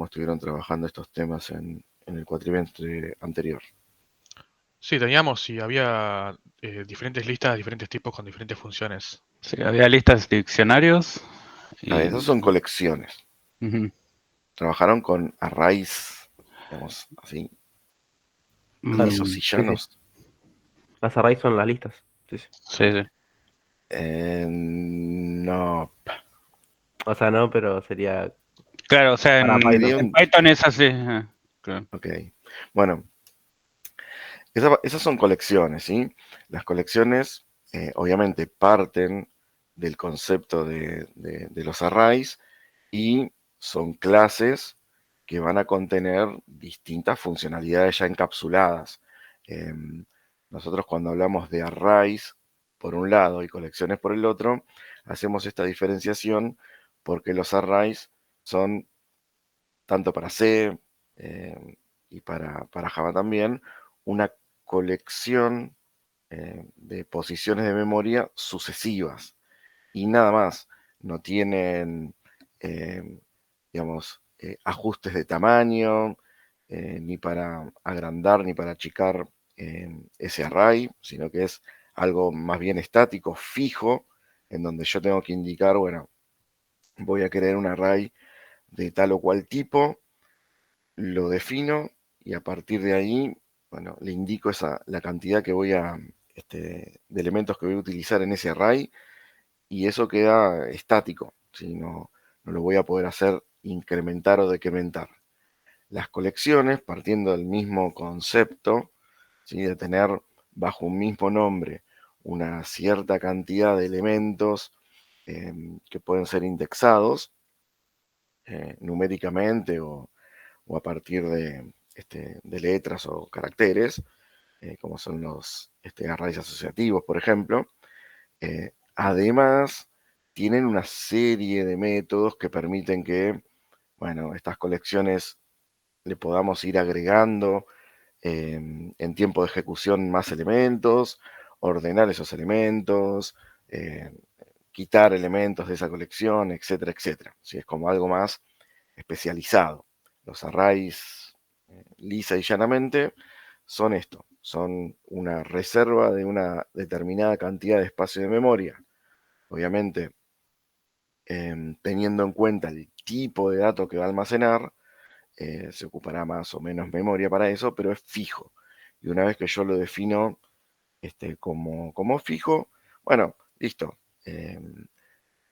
cómo estuvieron trabajando estos temas en el cuatrimestre anterior. Sí, teníamos y había diferentes listas, diferentes tipos con diferentes funciones. Sí, había listas de diccionarios Esas y... son colecciones. Ujú. Trabajaron con arrays, digamos, así, lisos y Sí, sí. llanos. Las arrays son las listas. Sí, sí. Sí, sí. No, O sea, no, pero sería Claro, o sea, para sería Python. en un... Python es así. Claro. Ok, bueno, esas son colecciones, ¿sí? Las colecciones, obviamente, parten del concepto de los arrays y son clases que van a contener distintas funcionalidades ya encapsuladas. Nosotros cuando hablamos de arrays por un lado y colecciones por el otro, hacemos esta diferenciación porque los arrays son tanto para C y para Java también, una colección de posiciones de memoria sucesivas y nada más. No tienen, digamos, ajustes de tamaño, ni para agrandar ni para achicar ese array, sino que es algo más bien estático, fijo, en donde yo tengo que indicar, bueno, voy a querer un array de tal o cual tipo, lo defino y a partir de ahí, bueno, le indico la cantidad que voy a, de elementos que voy a utilizar en ese array y eso queda estático, ¿sí? No lo voy a poder hacer incrementar o decrementar. Las colecciones, partiendo del mismo concepto, ¿sí? De tener bajo un mismo nombre una cierta cantidad de elementos que pueden ser indexados numéricamente o a partir de letras o caracteres, como son los arrays asociativos, por ejemplo. Además, tienen una serie de métodos que permiten que, bueno, estas colecciones le podamos ir agregando en tiempo de ejecución más elementos, ordenar esos elementos, eh, quitar elementos de esa colección, etcétera, etcétera. ¿Sí? Es como algo más especializado. Los arrays, lisa y llanamente, son esto, son una reserva de una determinada cantidad de espacio de memoria. Obviamente, teniendo en cuenta el tipo de datos que va a almacenar, se ocupará más o menos memoria para eso, pero es fijo. Y una vez que yo lo defino como fijo, bueno, listo.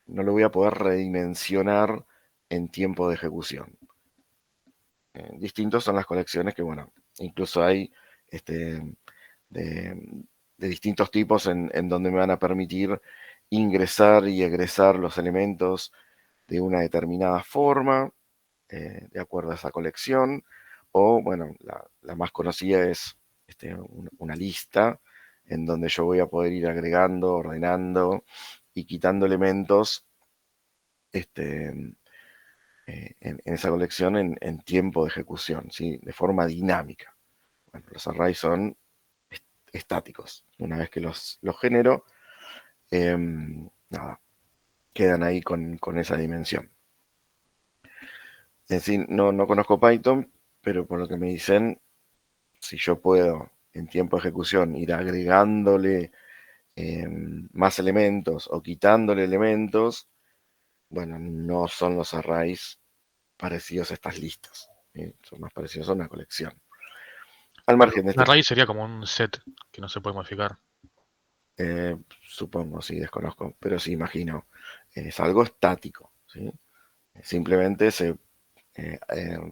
No lo voy a poder redimensionar en tiempo de ejecución. Distintos son las colecciones que, bueno, incluso hay de, de distintos tipos en donde me van a permitir ingresar y egresar los elementos de una determinada forma, de acuerdo a esa colección, o bueno, la más conocida es una lista en donde yo voy a poder ir agregando, ordenando y quitando elementos en esa colección en tiempo de ejecución, ¿sí? De forma dinámica. Bueno, los arrays son estáticos. Una vez que los genero, nada, quedan ahí con esa dimensión. Es decir, no conozco Python, pero por lo que me dicen, si yo puedo en tiempo de ejecución ir agregándole más elementos o quitándole elementos, bueno, no son los arrays parecidos a estas listas. ¿Sí? Son más parecidos a una colección. Al Claro, margen de un este, array sería como un set que no se puede modificar. supongo, sí, desconozco, pero sí imagino, es algo estático. ¿Sí? Simplemente se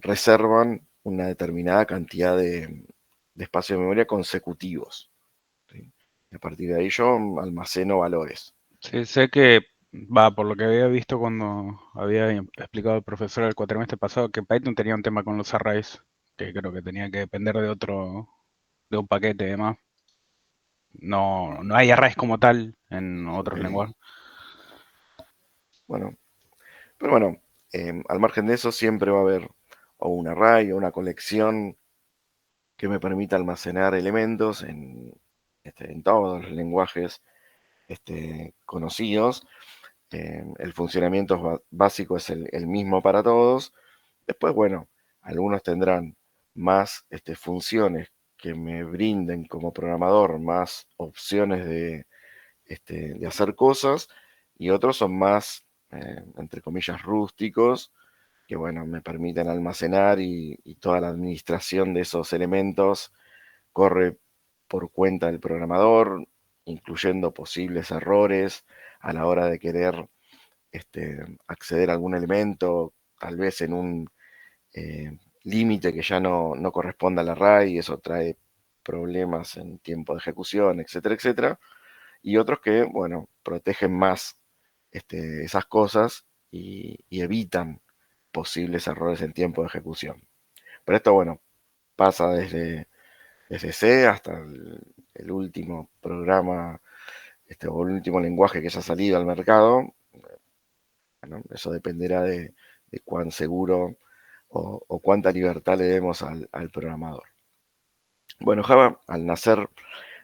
reservan una determinada cantidad de espacio de memoria consecutivos. ¿Sí? Y a partir de ahí yo almaceno valores. Sí, sé que, va, por lo que había visto cuando había explicado el profesor el cuatrimestre pasado, que Python tenía un tema con los arrays, que creo que tenía que depender de un paquete y demás. No hay arrays como tal en otros Ok. lenguajes. Bueno, pero bueno, al margen de eso siempre va a haber o un array o una colección que me permita almacenar elementos en todos los lenguajes conocidos. El funcionamiento básico es el mismo para todos. Después, bueno, algunos tendrán más funciones que me brinden como programador más opciones de hacer cosas, y otros son más, entre comillas, rústicos, que bueno, me permiten almacenar y toda la administración de esos elementos corre por cuenta del programador, incluyendo posibles errores a la hora de querer acceder a algún elemento, tal vez en un límite que ya no corresponde al array, y eso trae problemas en tiempo de ejecución, etcétera, etcétera. Y otros que, bueno, protegen más esas cosas y evitan posibles errores en tiempo de ejecución. Pero esto, bueno, pasa desde C hasta el último programa o el último lenguaje que haya salido al mercado. Bueno, eso dependerá de cuán seguro o cuánta libertad le demos al programador. Bueno, Java, al nacer,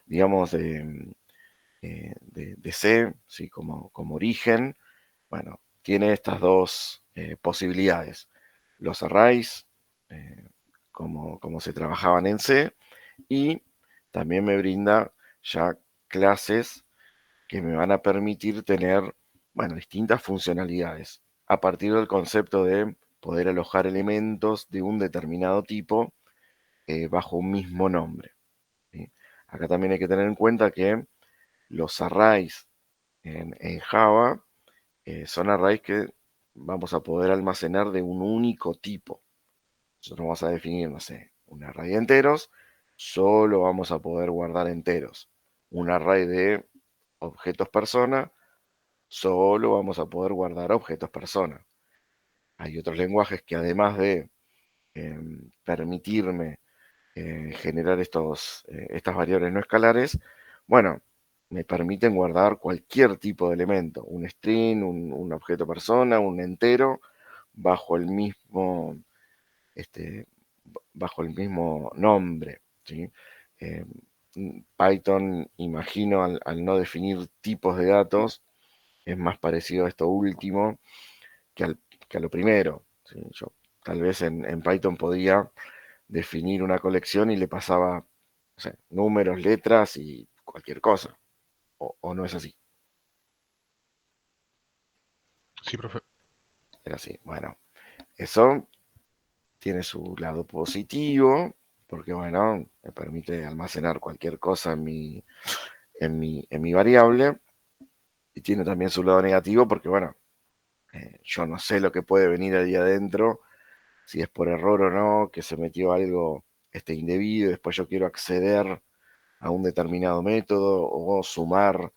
digamos, de C, ¿sí? como origen, bueno, tiene estas dos posibilidades. Los arrays, como se trabajaban en C, y también me brinda ya clases que me van a permitir tener, bueno, distintas funcionalidades a partir del concepto de poder alojar elementos de un determinado tipo bajo un mismo nombre, ¿sí? Acá también hay que tener en cuenta que los arrays en Java son arrays que vamos a poder almacenar de un único tipo. Nosotros vamos a definir, no sé, un array de enteros, solo vamos a poder guardar enteros. Un array de objetos persona, solo vamos a poder guardar objetos persona. Hay otros lenguajes que, además de permitirme generar estas variables no escalares, bueno, me permiten guardar cualquier tipo de elemento, un string, un objeto persona, un entero, bajo el mismo, bajo el mismo nombre, ¿sí? Eh, Python, imagino, al no definir tipos de datos, es más parecido a esto último que a lo primero, ¿sí? Yo tal vez en Python podía definir una colección y le pasaba, no sé, números, letras y cualquier cosa, o no es así, Sí, profe. era así. Bueno, eso tiene su lado positivo, porque bueno, me permite almacenar cualquier cosa en mi variable, y tiene también su lado negativo, porque bueno, yo no sé lo que puede venir ahí adentro, si es por error o no, que se metió algo indebido, y después yo quiero acceder a un determinado método o sumar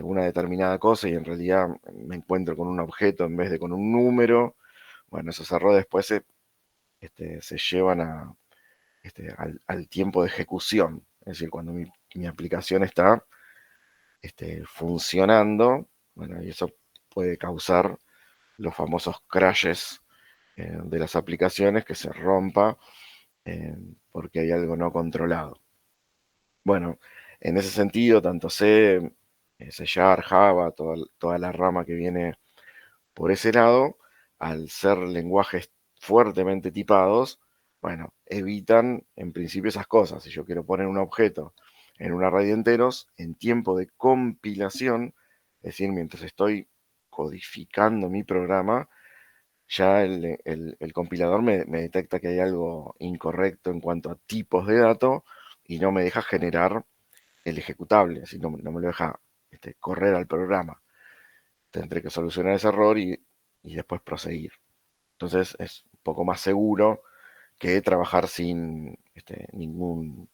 una determinada cosa, y en realidad me encuentro con un objeto en vez de con un número. Bueno, esos errores después se llevan al tiempo de ejecución. Es decir, cuando mi aplicación está funcionando, bueno, y eso puede causar los famosos crashes de las aplicaciones, que se rompa porque hay algo no controlado. Bueno, en ese sentido, tanto C Sharp, Java, toda la rama que viene por ese lado, al ser lenguajes fuertemente tipados, bueno, evitan en principio esas cosas. Si yo quiero poner un objeto en un array de enteros, en tiempo de compilación, es decir, mientras estoy codificando mi programa, ya el compilador me detecta que hay algo incorrecto en cuanto a tipos de datos, y no me deja generar el ejecutable, así no me lo deja correr al programa. Tendré que solucionar ese error y después proseguir. Entonces es un poco más seguro que trabajar sin ninguna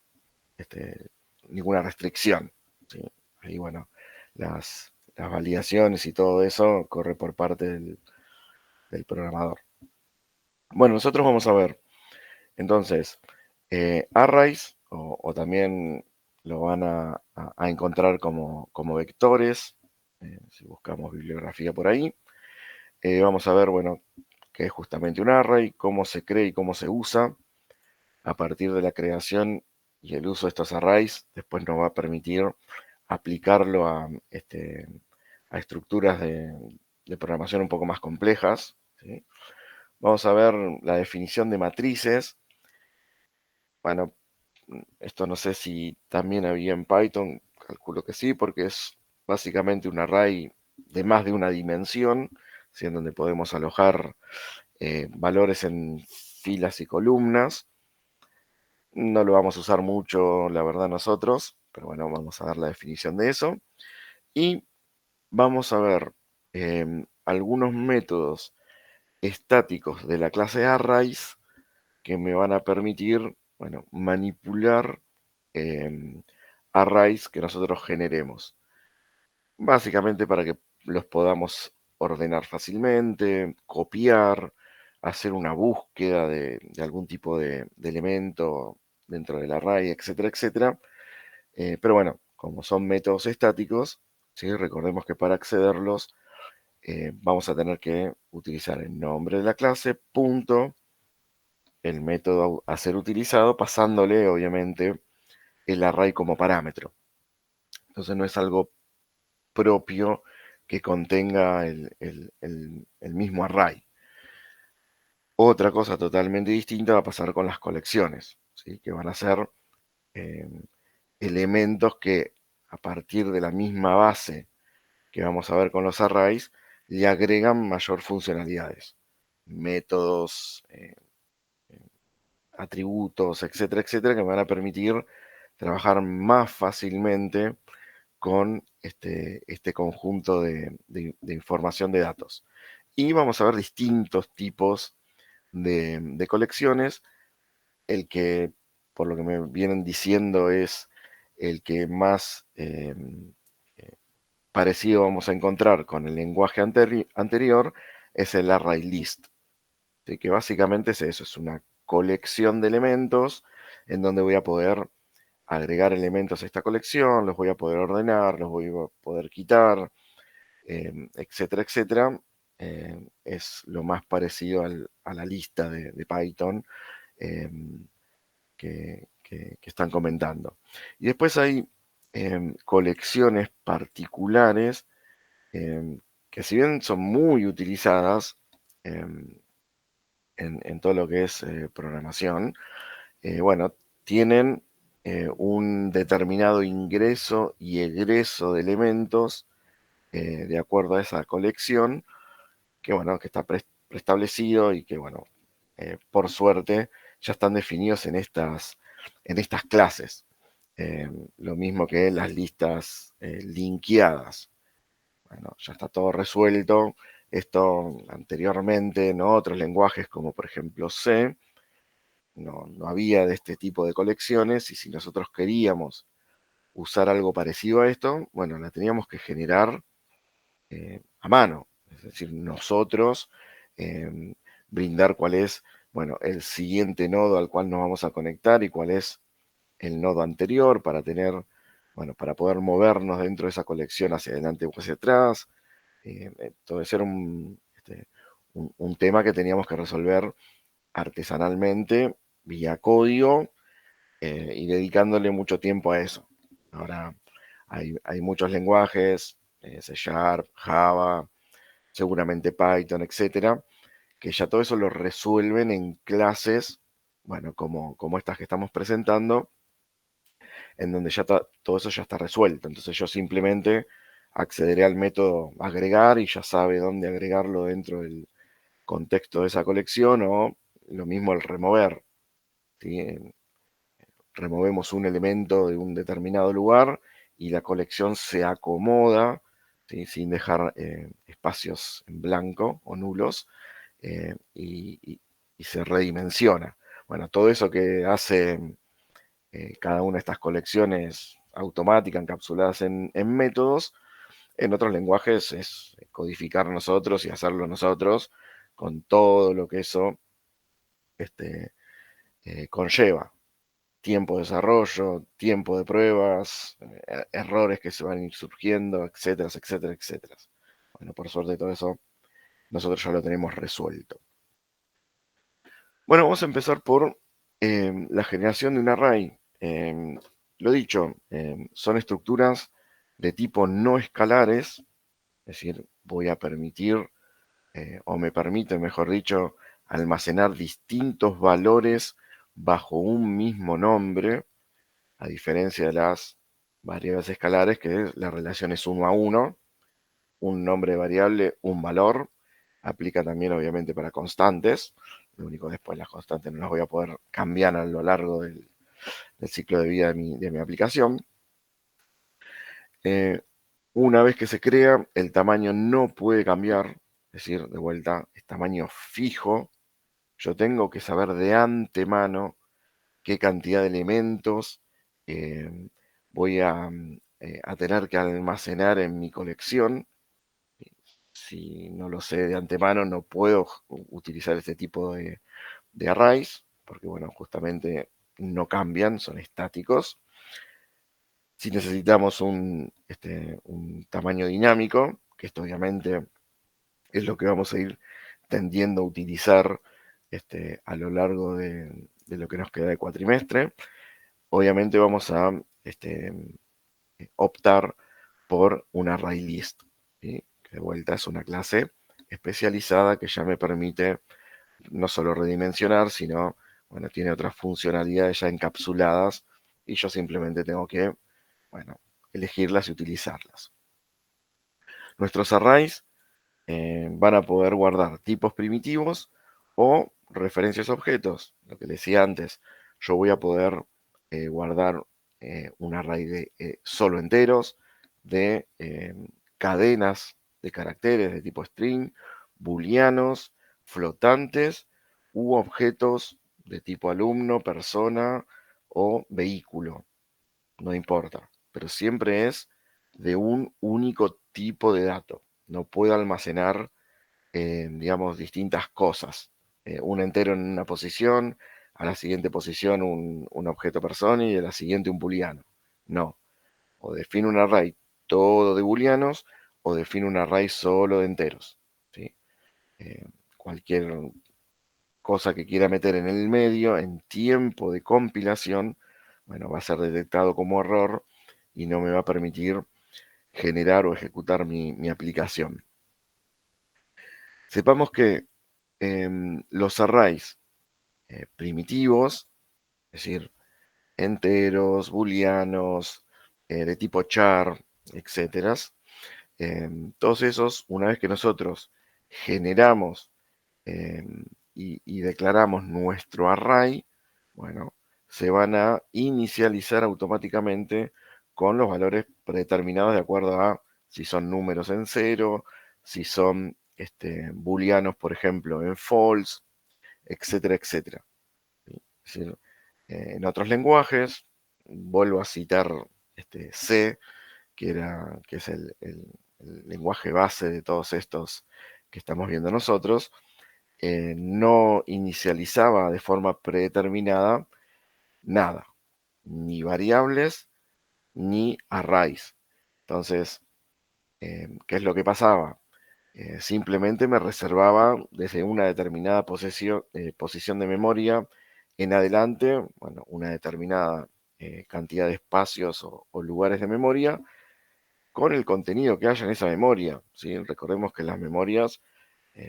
restricción, ¿sí? Ahí, bueno, las validaciones y todo eso corre por parte del programador. Bueno, nosotros vamos a ver entonces arrays, o también lo van a encontrar como vectores, si buscamos bibliografía por ahí. Vamos a ver, bueno, qué es justamente un array, cómo se crea y cómo se usa. A partir de la creación y el uso de estos arrays, después nos va a permitir aplicarlo a estructuras de programación un poco más complejas, ¿sí? Vamos a ver la definición de matrices. Bueno, esto no sé si también había en Python, calculo que sí, porque es básicamente un array de más de una dimensión, ¿sí? En donde podemos alojar valores en filas y columnas. No lo vamos a usar mucho, la verdad, nosotros, pero bueno, vamos a dar la definición de eso. Y vamos a ver algunos métodos estáticos de la clase arrays que me van a permitir, bueno, manipular arrays que nosotros generemos. Básicamente para que los podamos ordenar fácilmente, copiar, hacer una búsqueda de algún tipo de elemento dentro del array, etcétera, etcétera. Pero bueno, como son métodos estáticos, ¿sí? Recordemos que para accederlos vamos a tener que utilizar el nombre de la clase, punto, el método a ser utilizado, pasándole obviamente el array como parámetro. Entonces no es algo propio que contenga el mismo array. Otra cosa totalmente distinta va a pasar con las colecciones, ¿sí? Que van a ser elementos que a partir de la misma base que vamos a ver con los arrays, le agregan mayor funcionalidades, métodos, atributos, etcétera, etcétera, que me van a permitir trabajar más fácilmente con este conjunto de información de datos. Y vamos a ver distintos tipos de colecciones. El que, por lo que me vienen diciendo, es el que más parecido vamos a encontrar con el lenguaje anterior, es el array list. ¿Sí? Que básicamente es eso, es una colección de elementos en donde voy a poder agregar elementos a esta colección, los voy a poder ordenar, los voy a poder quitar, etcétera, etcétera. Es lo más parecido a la lista de Python que están comentando. Y después hay colecciones particulares que si bien son muy utilizadas en todo lo que es programación, bueno, tienen un determinado ingreso y egreso de elementos de acuerdo a esa colección, que bueno, que está preestablecido y que bueno, por suerte ya están definidos en estas clases. Lo mismo que las listas linkeadas. Bueno, ya está todo resuelto. Esto anteriormente, ¿no? Otros lenguajes como por ejemplo C, no había de este tipo de colecciones y si nosotros queríamos usar algo parecido a esto, bueno, la teníamos que generar a mano. Es decir, nosotros brindar cuál es, bueno, el siguiente nodo al cual nos vamos a conectar y cuál es el nodo anterior para tener, bueno, para poder movernos dentro de esa colección hacia adelante o hacia atrás. Entonces era un tema que teníamos que resolver artesanalmente, vía código, y dedicándole mucho tiempo a eso. Ahora hay muchos lenguajes, C Sharp, Java, seguramente Python, etcétera, que ya todo eso lo resuelven en clases, bueno, como estas que estamos presentando, en donde ya todo eso ya está resuelto. Entonces yo simplemente accederé al método agregar y ya sabe dónde agregarlo dentro del contexto de esa colección, o lo mismo el remover. ¿Sí? Removemos un elemento de un determinado lugar y la colección se acomoda, ¿sí? Sin dejar espacios en blanco o nulos, y se redimensiona. Bueno, todo eso que hace cada una de estas colecciones automáticas encapsuladas en métodos, en otros lenguajes es codificar nosotros y hacerlo nosotros con todo lo que eso conlleva. Tiempo de desarrollo, tiempo de pruebas, errores que se van a ir surgiendo, etcétera, etcétera, etcétera. Bueno, por suerte todo eso nosotros ya lo tenemos resuelto. Bueno, vamos a empezar por la generación de un array. Lo dicho, son estructuras de tipo no escalares, es decir, voy a permitir, o me permite, mejor dicho, almacenar distintos valores bajo un mismo nombre, a diferencia de las variables escalares, que la relación es 1 a 1, un nombre de variable, un valor. Aplica también obviamente para constantes. Lo único después las constantes no las voy a poder cambiar a lo largo del ciclo de vida de mi aplicación. Una vez que se crea, el tamaño no puede cambiar, es decir, de vuelta, es tamaño fijo. Yo tengo que saber de antemano qué cantidad de elementos voy a tener que almacenar en mi colección. Si no lo sé de antemano, no puedo utilizar este tipo de arrays, porque bueno, justamente no cambian, son estáticos. Si necesitamos un tamaño dinámico, que esto obviamente es lo que vamos a ir tendiendo a utilizar a lo largo de lo que nos queda de cuatrimestre, obviamente vamos a optar por un array list, ¿sí? Que de vuelta es una clase especializada que ya me permite no solo redimensionar, sino, bueno, tiene otras funcionalidades ya encapsuladas y yo simplemente tengo que, bueno, elegirlas y utilizarlas. Nuestros arrays van a poder guardar tipos primitivos o referencias a objetos. Lo que les decía antes, yo voy a poder guardar un array de solo enteros, de cadenas de caracteres de tipo string, booleanos, flotantes u objetos de tipo alumno, persona o vehículo. No importa, pero siempre es de un único tipo de dato. No puedo almacenar, digamos, distintas cosas. Un entero en una posición, a la siguiente posición un objeto persona y a la siguiente un booleano. No. O defino un array todo de booleanos o defino un array solo de enteros, ¿sí? Cualquier cosa que quiera meter en el medio en tiempo de compilación, bueno, va a ser detectado como error y no me va a permitir generar o ejecutar mi aplicación. Sepamos que los arrays primitivos, es decir, enteros, booleanos, de tipo char, etcétera, todos esos, una vez que nosotros generamos y declaramos nuestro array, bueno, se van a inicializar automáticamente con los valores predeterminados de acuerdo a si son números en cero, si son booleanos, por ejemplo, en false, etcétera, etcétera. Es decir, en otros lenguajes, vuelvo a citar C, que es el lenguaje base de todos estos que estamos viendo nosotros, no inicializaba de forma predeterminada nada, ni variables ni arrays. Entonces, ¿qué es lo que pasaba? Simplemente me reservaba desde una determinada posición de memoria en adelante, bueno, una determinada cantidad de espacios o lugares de memoria con el contenido que haya en esa memoria, ¿sí? Recordemos que las memorias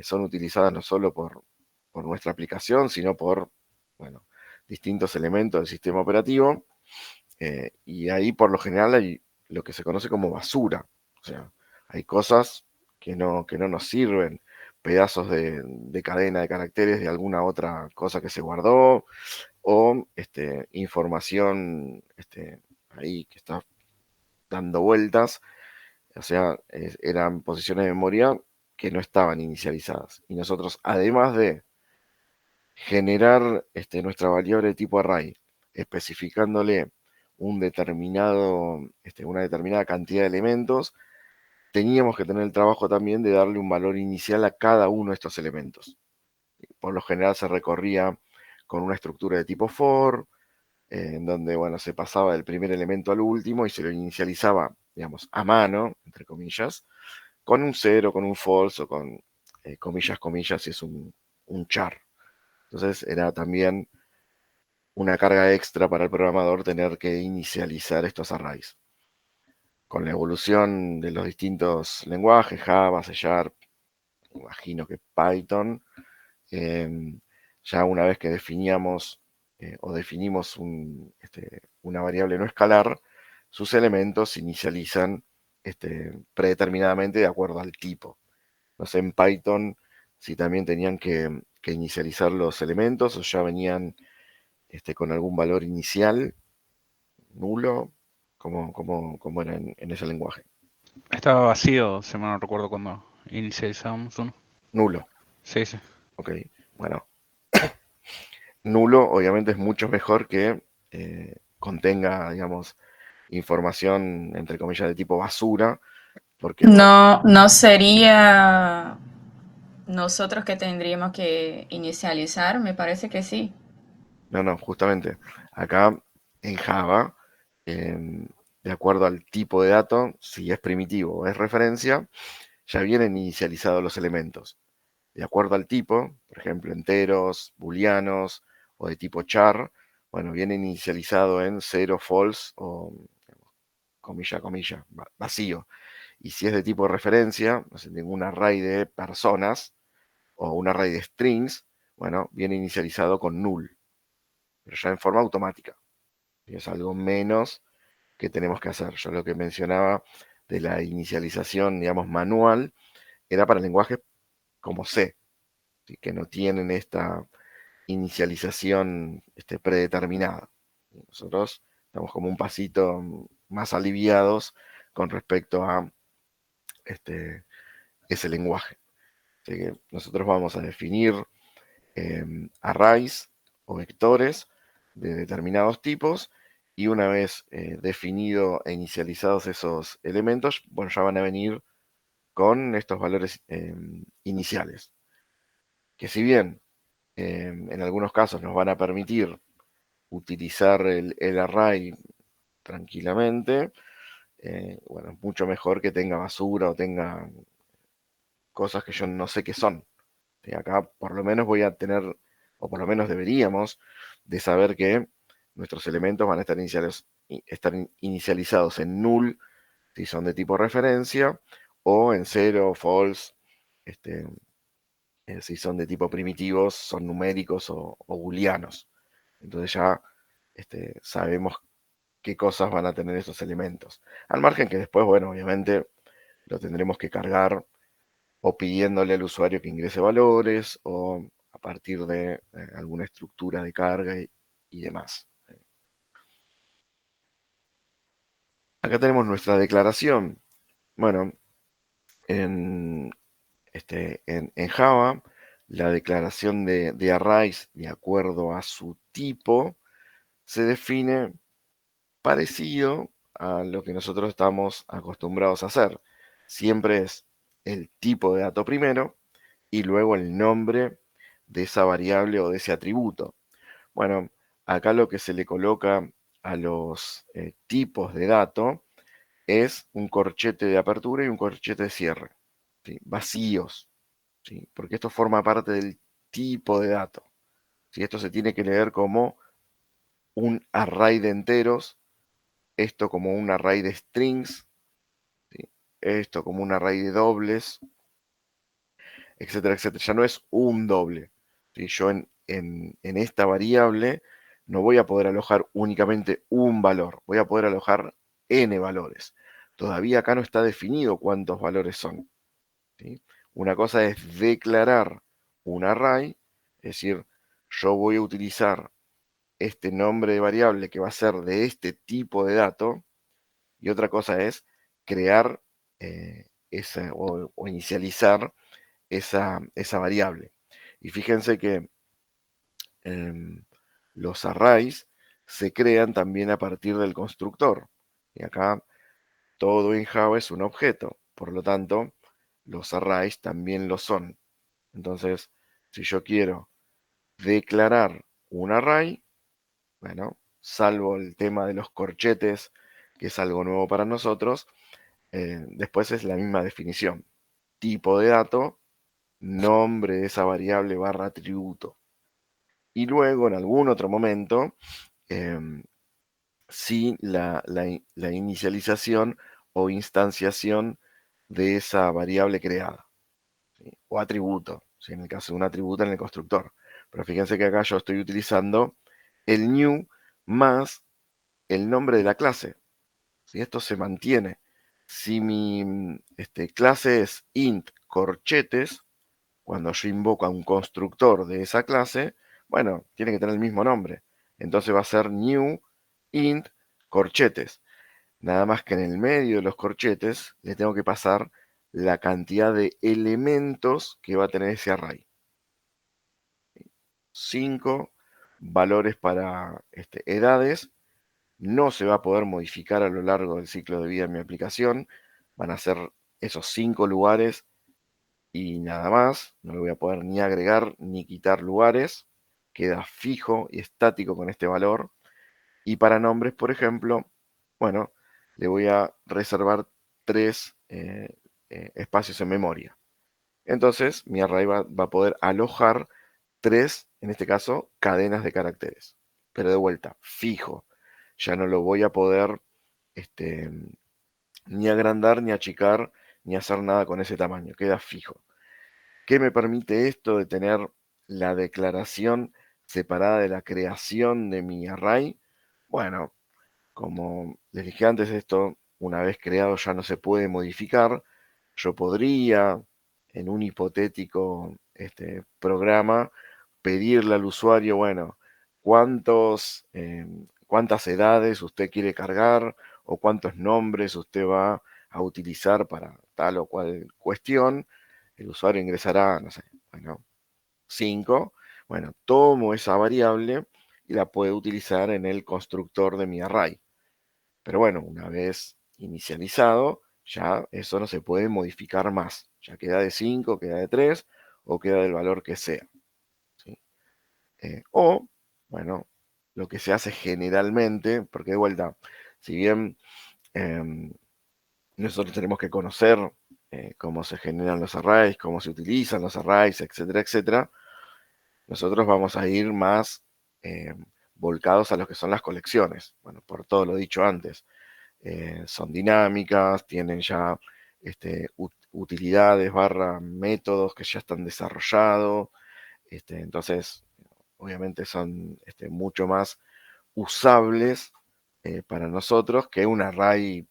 son utilizadas no solo por nuestra aplicación, sino por, bueno, distintos elementos del sistema operativo, y ahí por lo general hay lo que se conoce como basura, o sea, hay cosas que no nos sirven, pedazos de cadena de caracteres de alguna otra cosa que se guardó, o información ahí que está dando vueltas, o sea, eran posiciones de memoria que no estaban inicializadas. Y nosotros, además de generar nuestra variable de tipo array, especificándole una determinada cantidad de elementos, teníamos que tener el trabajo también de darle un valor inicial a cada uno de estos elementos. Por lo general se recorría con una estructura de tipo for, en donde, bueno, se pasaba del primer elemento al último y se lo inicializaba, digamos, a mano, entre comillas, con un 0, con un false o con comillas, comillas, si es un char. Entonces era también una carga extra para el programador tener que inicializar estos arrays. Con la evolución de los distintos lenguajes, Java, C Sharp, imagino que Python, ya una vez que definimos una variable no escalar, sus elementos se inicializan predeterminadamente de acuerdo al tipo. No sé, en Python si también tenían que inicializar los elementos o ya venían con algún valor inicial, nulo, como era en ese lenguaje. Estaba vacío, si mal no recuerdo cuando inicializamos uno. Nulo, Sí, sí. ok. Bueno, nulo obviamente es mucho mejor que contenga, digamos, información, entre comillas, de tipo basura, porque No, no sería nosotros que tendríamos que inicializar, me parece que sí. no, justamente acá en Java, de acuerdo al tipo de dato, si es primitivo o es referencia, ya vienen inicializados los elementos. De acuerdo al tipo, por ejemplo, enteros, booleanos o de tipo char, bueno, viene inicializado en 0, false o comilla, vacío. Y si es de tipo referencia, no sé, tengo un array de personas o un array de strings, bueno, viene inicializado con null, pero ya en forma automática. Y es algo menos que tenemos que hacer. Yo lo que mencionaba de la inicialización, digamos, manual, era para lenguajes como C, ¿sí? Que no tienen esta inicialización predeterminada. Nosotros estamos como un pasito más aliviados con respecto a ese lenguaje. Así que nosotros vamos a definir arrays o vectores de determinados tipos y una vez definido e inicializados esos elementos, bueno, ya van a venir con estos valores iniciales. Que si bien en algunos casos nos van a permitir utilizar el array tranquilamente, bueno, es mucho mejor que tenga basura o tenga cosas que yo no sé qué son. Acá por lo menos voy a tener, o por lo menos deberíamos, de saber que nuestros elementos van a estar inicializados en null si son de tipo referencia, o en 0, false, si son de tipo primitivos, son numéricos o booleanos. Entonces ya sabemos qué cosas van a tener esos elementos. Al margen que después, bueno, obviamente lo tendremos que cargar o pidiéndole al usuario que ingrese valores o a partir de alguna estructura de carga y demás. Acá tenemos nuestra declaración. Bueno, en, en Java, la declaración de arrays de acuerdo a su tipo se define parecido a lo que nosotros estamos acostumbrados a hacer. Siempre es el tipo de dato primero y luego el nombre de esa variable o de ese atributo. Bueno, acá lo que se le coloca a los tipos de dato es un corchete de apertura y un corchete de cierre, ¿sí? Vacíos, ¿sí? Porque esto forma parte del tipo de dato. ¿Sí? Esto se tiene que leer como un array de enteros, esto como un array de strings, ¿sí? Esto como un array de dobles, etcétera, etcétera. Ya no es un doble. ¿Sí? Yo en esta variable no voy a poder alojar únicamente un valor, voy a poder alojar n valores. Todavía acá no está definido cuántos valores son. ¿Sí? Una cosa es declarar un array, es decir, yo voy a utilizar este nombre de variable que va a ser de este tipo de dato, y otra cosa es crear o inicializar esa variable. Y fíjense que los arrays se crean también a partir del constructor. Y acá todo en Java es un objeto. Por lo tanto, los arrays también lo son. Entonces, si yo quiero declarar un array, bueno, salvo el tema de los corchetes, que es algo nuevo para nosotros, después es la misma definición. Tipo de dato, nombre de esa variable barra atributo. Y luego, en algún otro momento, sí la inicialización o instanciación de esa variable creada, ¿sí? O atributo. ¿sí? En el caso de un atributo en el constructor. Pero fíjense que acá yo estoy utilizando el new más el nombre de la clase. ¿Sí? Esto se mantiene. Si mi clase es int corchetes, cuando yo invoco a un constructor de esa clase, bueno, tiene que tener el mismo nombre. Entonces va a ser new int corchetes. Nada más que en el medio de los corchetes le tengo que pasar la cantidad de elementos que va a tener ese array. 5 valores para edades. No se va a poder modificar a lo largo del ciclo de vida de mi aplicación. Van a ser esos 5 lugares y nada más. No le voy a poder ni agregar ni quitar lugares. Queda fijo y estático con este valor. Y para nombres, por ejemplo, bueno, le voy a reservar 3 espacios en memoria. Entonces, mi array va a poder alojar 3, en este caso, cadenas de caracteres. Pero de vuelta, fijo. Ya no lo voy a poder ni agrandar, ni achicar, ni hacer nada con ese tamaño. Queda fijo. ¿Qué me permite esto de tener la declaración separada de la creación de mi array? Bueno, como les dije antes, esto una vez creado ya no se puede modificar. Yo podría, en un hipotético programa, pedirle al usuario, bueno, cuántas edades usted quiere cargar o cuántos nombres usted va a utilizar para tal o cual cuestión. El usuario ingresará, no sé, bueno, 5. Bueno, tomo esa variable y la puedo utilizar en el constructor de mi array. Pero bueno, una vez inicializado, ya eso no se puede modificar más. Ya queda de 5, queda de 3 o queda del valor que sea. ¿Sí? O, bueno, lo que se hace generalmente, porque de vuelta, si bien nosotros tenemos que conocer cómo se generan los arrays, cómo se utilizan los arrays, etcétera, etcétera, nosotros vamos a ir más volcados a lo que son las colecciones. Bueno, por todo lo dicho antes. Son dinámicas, tienen ya utilidades / métodos que ya están desarrollados. Entonces, obviamente son mucho más usables para nosotros que un array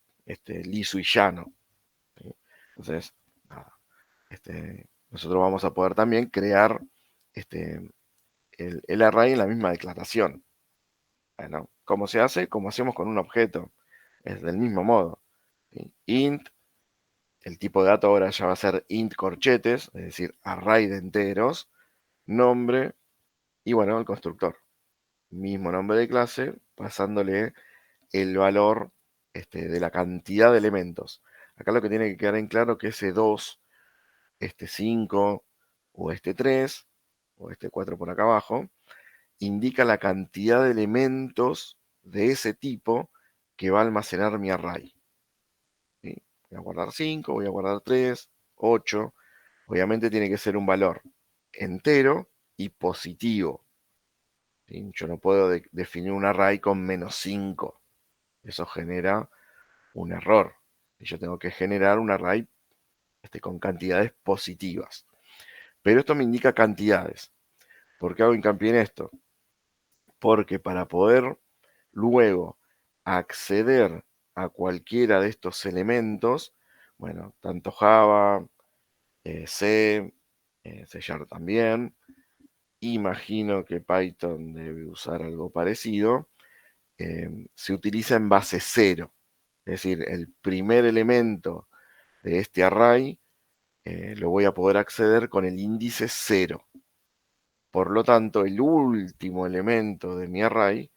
liso y llano. ¿Sí? Entonces, nada, nosotros vamos a poder también crear el array en la misma declaración. Bueno, ¿cómo se hace? Como hacemos con un objeto. Es del mismo modo. ¿Sí? Int, el tipo de dato ahora ya va a ser int corchetes, es decir, array de enteros, nombre y bueno, el constructor. Mismo nombre de clase, pasándole el valor de la cantidad de elementos. Acá lo que tiene que quedar en claro que ese 2, 5 o 3 o 4 por acá abajo, indica la cantidad de elementos de ese tipo que va a almacenar mi array. ¿Sí? Voy a guardar 5, voy a guardar 3, 8. Obviamente tiene que ser un valor entero y positivo. ¿Sí? Yo no puedo definir un array con -5. Eso genera un error. Y yo tengo que generar un array con cantidades positivas. Pero esto me indica cantidades. ¿Por qué hago hincapié en esto? Porque para poder luego acceder a cualquiera de estos elementos, bueno, tanto Java, C, C# también, imagino que Python debe usar algo parecido, se utiliza en base 0. Es decir, el primer elemento de este array lo voy a poder acceder con el índice 0. Por lo tanto, el último elemento de mi array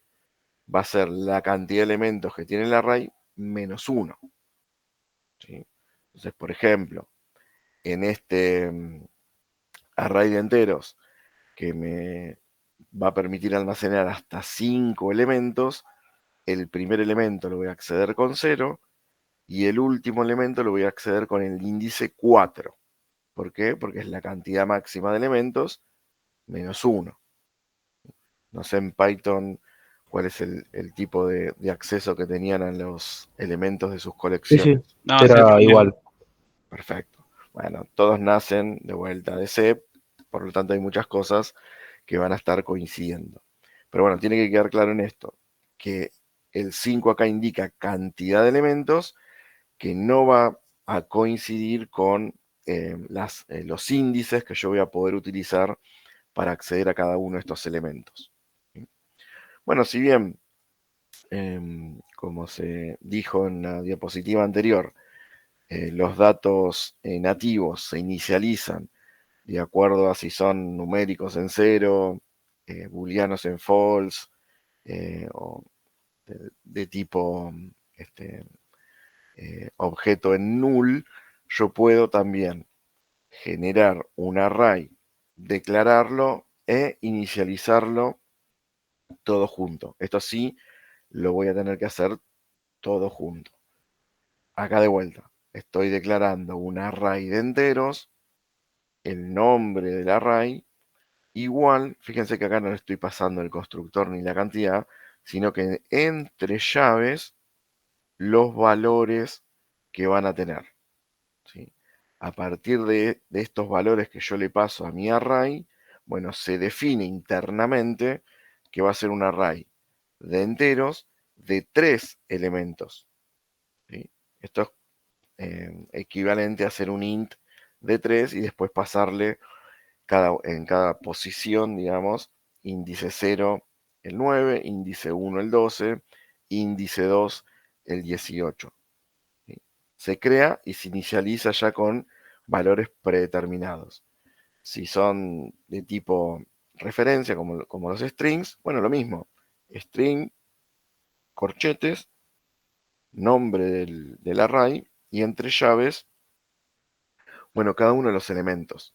va a ser la cantidad de elementos que tiene el array menos 1. ¿Sí? Entonces, por ejemplo, en este array de enteros que me va a permitir almacenar hasta 5 elementos, el primer elemento lo voy a acceder con 0 y el último elemento lo voy a acceder con el índice 4. ¿Por qué? Porque es la cantidad máxima de elementos menos 1. No sé en Python cuál es el tipo de acceso que tenían a los elementos de sus Sí, sí, colecciones. No, sí, era también. igual. Perfecto. Bueno, todos nacen de vuelta de C, Por lo tanto, hay muchas cosas que van a estar coincidiendo. Pero bueno, tiene que quedar claro en esto, que el 5 acá indica cantidad de elementos que no va a coincidir con los índices que yo voy a poder utilizar para acceder a cada uno de estos elementos. Bueno, si bien, como se dijo en la diapositiva anterior, los datos nativos se inicializan de acuerdo a si son numéricos en 0, booleanos en false, o de tipo objeto en null, yo puedo también generar un array, declararlo e inicializarlo todo junto. Esto sí, lo voy a tener que hacer todo junto. Acá de vuelta, estoy declarando un array de enteros, el nombre del array, igual, fíjense que acá no le estoy pasando el constructor ni la cantidad, sino que entre llaves los valores que van a tener. ¿Sí? A partir de estos valores que yo le paso a mi array, bueno, se define internamente que va a ser un array de enteros de 3 elementos. ¿Sí? Esto es equivalente a hacer un int de 3 y después pasarle en cada posición, digamos, índice 0 el 9, índice 1 el 12, índice 2 el 18. ¿Sí? Se crea y se inicializa ya con valores predeterminados. Si son de tipo referencia, como los strings, bueno, lo mismo. String, corchetes, nombre del array y entre llaves, bueno, cada uno de los elementos.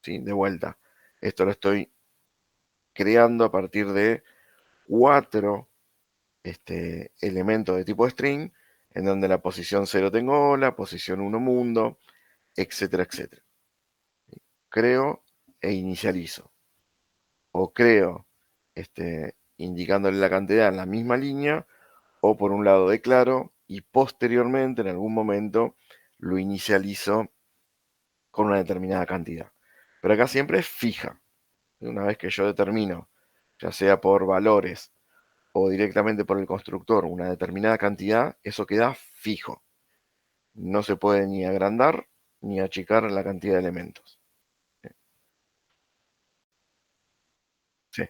¿Sí? De vuelta, esto lo estoy creando a partir de 4 elementos de tipo string, en donde la posición 0 tengo hola, posición 1 mundo, etcétera, etcétera. Creo e inicializo. O creo indicándole la cantidad en la misma línea, o por un lado declaro y posteriormente en algún momento lo inicializo con una determinada cantidad. Pero acá siempre es fija. Una vez que yo determino, ya sea por valores o directamente por el constructor, una determinada cantidad, eso queda fijo. No se puede ni agrandar ni achicar la cantidad de elementos. Sí.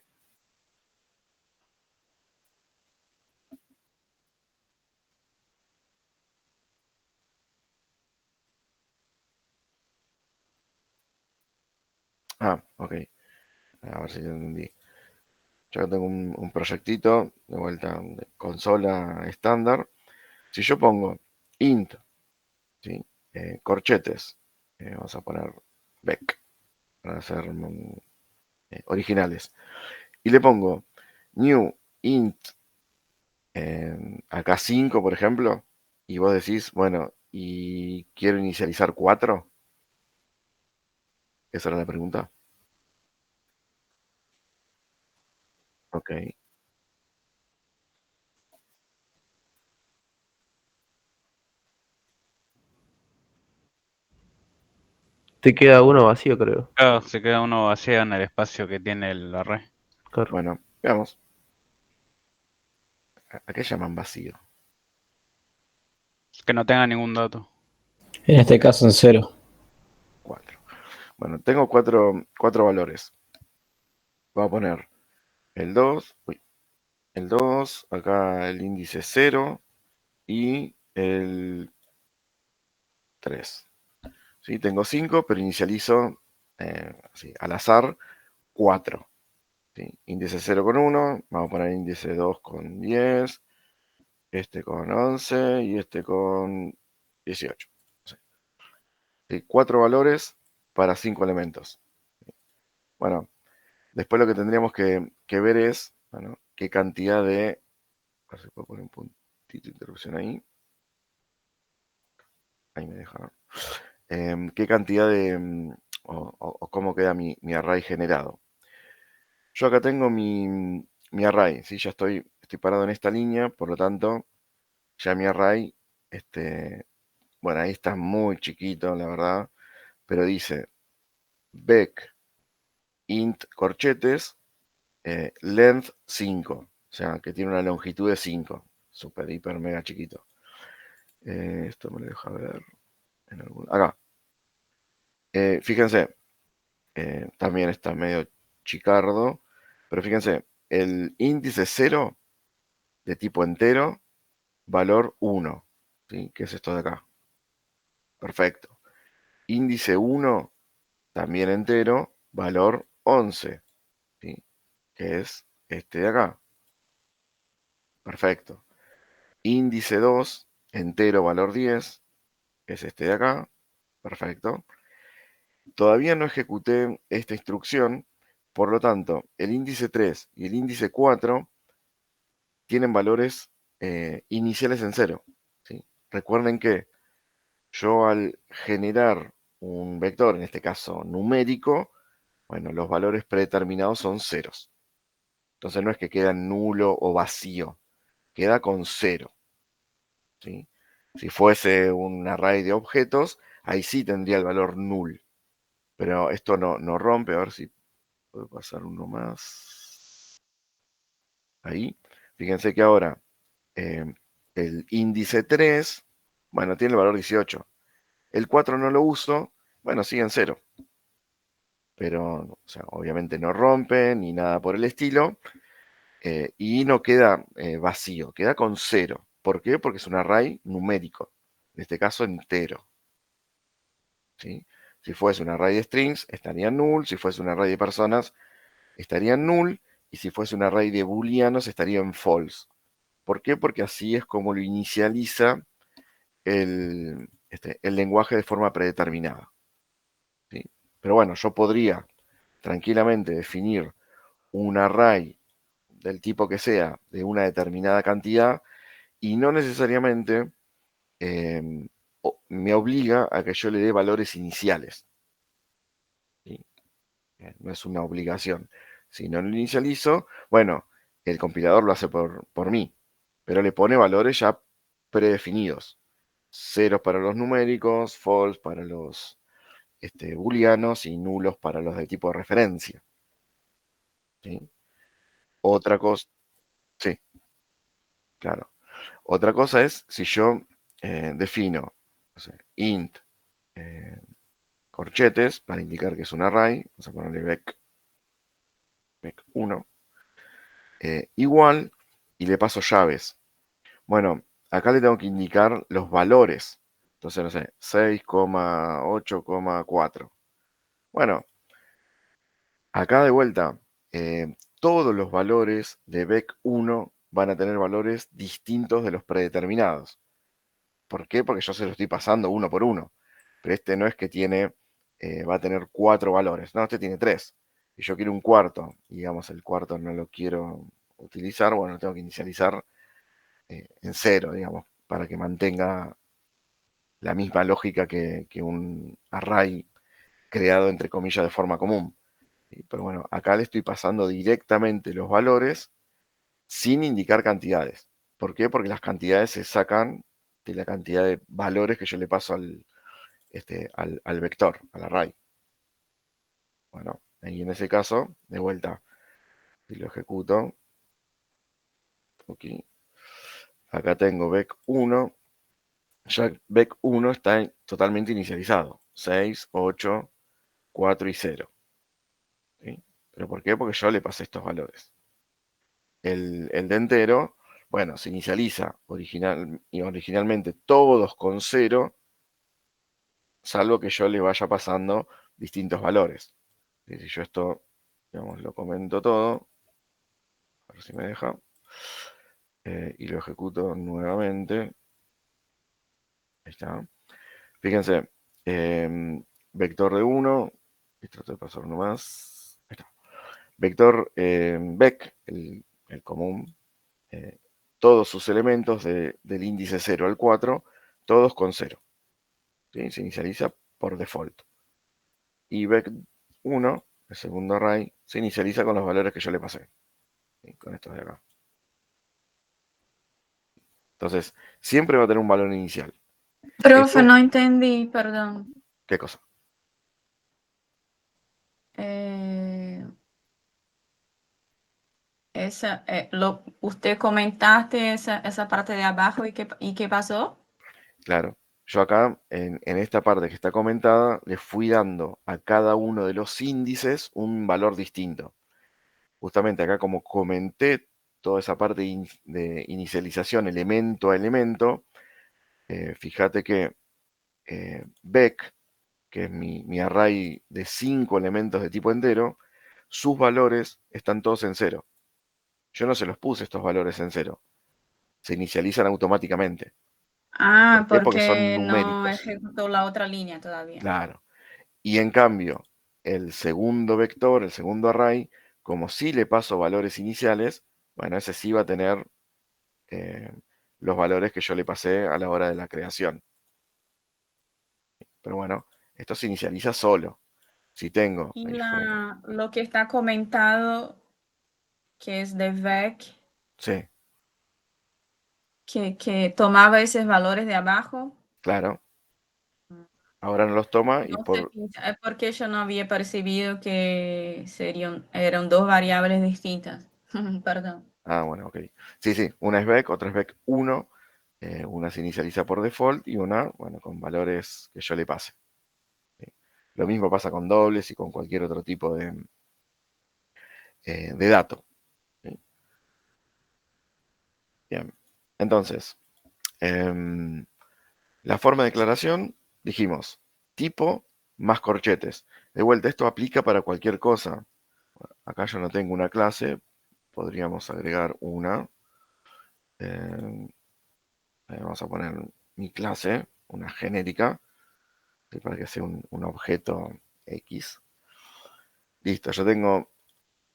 Ah, ok. A ver si lo entendí. Yo acá tengo un proyectito de vuelta de consola estándar. Si yo pongo int, ¿sí? Corchetes, vamos a poner bec para ser originales, y le pongo new int acá 5, por ejemplo, y vos decís, bueno, y quiero inicializar 4. Esa era la pregunta. Ok. Te queda uno vacío, creo. Claro, se queda uno vacío en el espacio que tiene el array. Claro. Bueno, veamos. ¿A qué llaman vacío? Que no tenga ningún dato. En este caso en 0. 4. Bueno, tengo cuatro valores. Voy a poner el 2, el 2, acá el índice 0 y el 3. ¿Sí? Tengo 5, pero inicializo así, al azar 4. ¿Sí? Índice 0 con 1, vamos a poner índice 2 con 10, este con 11 y este con 18. ¿Sí? 4 valores para 5 elementos. Bueno, después lo que tendríamos que ver es, bueno, qué cantidad de... A ver si puedo poner un puntito de interrupción ahí. Ahí me deja. Qué cantidad de... o cómo queda mi array generado. Yo acá tengo mi array, ¿sí? Ya estoy parado en esta línea, por lo tanto, ya mi array, bueno, ahí está muy chiquito, la verdad, pero dice bec int corchetes, length 5, o sea, que tiene una longitud de 5, super, hiper, mega chiquito. Esto me lo deja ver en algún... Acá. Fíjense, también está medio chicardo, pero fíjense, el índice 0 de tipo entero, valor 1, ¿sí? Que es esto de acá. Perfecto. Índice 1, también entero, valor 11, ¿sí? Que es este de acá. Perfecto. Índice 2, entero, valor 10, que es este de acá. Perfecto. Todavía no ejecuté esta instrucción, por lo tanto, el índice 3 y el índice 4 tienen valores iniciales en 0, ¿sí? Recuerden que yo al generar un vector, en este caso numérico, bueno, los valores predeterminados son ceros. Entonces no es que queda nulo o vacío, queda con 0, ¿sí? Si fuese un array de objetos, ahí sí tendría el valor null. Pero esto no rompe, a ver si puedo pasar uno más. Ahí. Fíjense que ahora el índice 3, bueno, tiene el valor 18. El 4 no lo uso, bueno, sigue en 0. Pero, o sea, obviamente no rompe ni nada por el estilo. Y no queda vacío, queda con 0. ¿Por qué? Porque es un array numérico, en este caso entero, ¿sí? Si fuese un array de strings, estaría null. Si fuese un array de personas, estaría en null. Y si fuese un array de booleanos, estaría en false. ¿Por qué? Porque así es como lo inicializa el lenguaje de forma predeterminada, ¿sí? Pero bueno, yo podría tranquilamente definir un array del tipo que sea, de una determinada cantidad, y no necesariamente me obliga a que yo le dé valores iniciales, ¿sí? No es una obligación. Si no lo inicializo, bueno, el compilador lo hace por mí, pero le pone valores ya predefinidos. Ceros para los numéricos, false para los booleanos y nulos para los de tipo de referencia, ¿sí? Otra cosa, sí, claro. Otra cosa es si yo defino, no sé, int corchetes para indicar que es un array, vamos a ponerle bec1, igual, y le paso llaves. Bueno, acá le tengo que indicar los valores. Entonces, no sé, 6,8,4. Bueno, acá de vuelta, todos los valores de bec1 van a tener valores distintos de los predeterminados. ¿Por qué? Porque yo se lo estoy pasando uno por uno. Pero este no es que tiene, va a tener 4 valores. No, este tiene 3. Y yo quiero un cuarto. Y digamos, el cuarto no lo quiero utilizar. Bueno, tengo que inicializar en 0, digamos, para que mantenga la misma lógica que un array creado, entre comillas, de forma común. ¿Sí? Pero bueno, acá le estoy pasando directamente los valores sin indicar cantidades. ¿Por qué? Porque las cantidades se sacan de la cantidad de valores que yo le paso al vector, al array. Bueno, ahí en ese caso, de vuelta, si lo ejecuto, aquí, acá tengo bec1, ya bec1 está totalmente inicializado, 6, 8, 4 y 0. ¿Sí? ¿Pero por qué? Porque yo le pasé estos valores. El de entero, bueno, se inicializa originalmente todos con 0, salvo que yo le vaya pasando distintos valores. Y si yo esto, digamos, lo comento todo, a ver si me deja, y lo ejecuto nuevamente, ahí está. Fíjense, vector de 1, y trato de pasar uno más, ahí está. Vector bec, el común, todos sus elementos del índice 0 al 4, todos con 0. ¿Sí? Se inicializa por default. Y bec1, el segundo array, se inicializa con los valores que yo le pasé. ¿Sí? Con estos de acá. Entonces, siempre va a tener un valor inicial. Profe, no entendí, perdón. ¿Qué cosa? usted comentaste esa parte de abajo y qué pasó. Claro, yo acá en esta parte que está comentada le fui dando a cada uno de los índices un valor distinto. Justamente acá como comenté toda esa parte de inicialización elemento a elemento, fíjate que Beck, que es mi array de 5 elementos de tipo entero, sus valores están todos en cero. Yo no se los puse estos valores en cero. Se inicializan automáticamente. Ah, ¿Por qué? Porque son porque no numéricos. ejecutó la otra línea todavía. Claro. Y en cambio, el segundo vector, el segundo array, como sí le paso valores iniciales, bueno, ese sí va a tener eh, los valores que yo le pasé a la hora de la creación. Pero bueno, esto se inicializa solo. Si tengo, Y ahí fue, lo que está comentado, que es de Beck, sí, que tomaba esos valores de abajo, claro, ahora no los toma y no se por, pincha, es porque yo no había percibido que eran dos variables distintas. Perdón. bueno, ok. Sí, sí, una es Beck, otra es Beck 1, una se inicializa por default y una, bueno, con valores que yo le pase. ¿Sí? Lo mismo pasa con dobles y con cualquier otro tipo de dato. ¿Sí? Bien, entonces, la forma de declaración, dijimos, tipo más corchetes. De vuelta, esto aplica para cualquier cosa. Acá yo no tengo una clase, podríamos agregar una. Vamos a poner mi clase, una genérica, para que sea un objeto X. Listo, yo tengo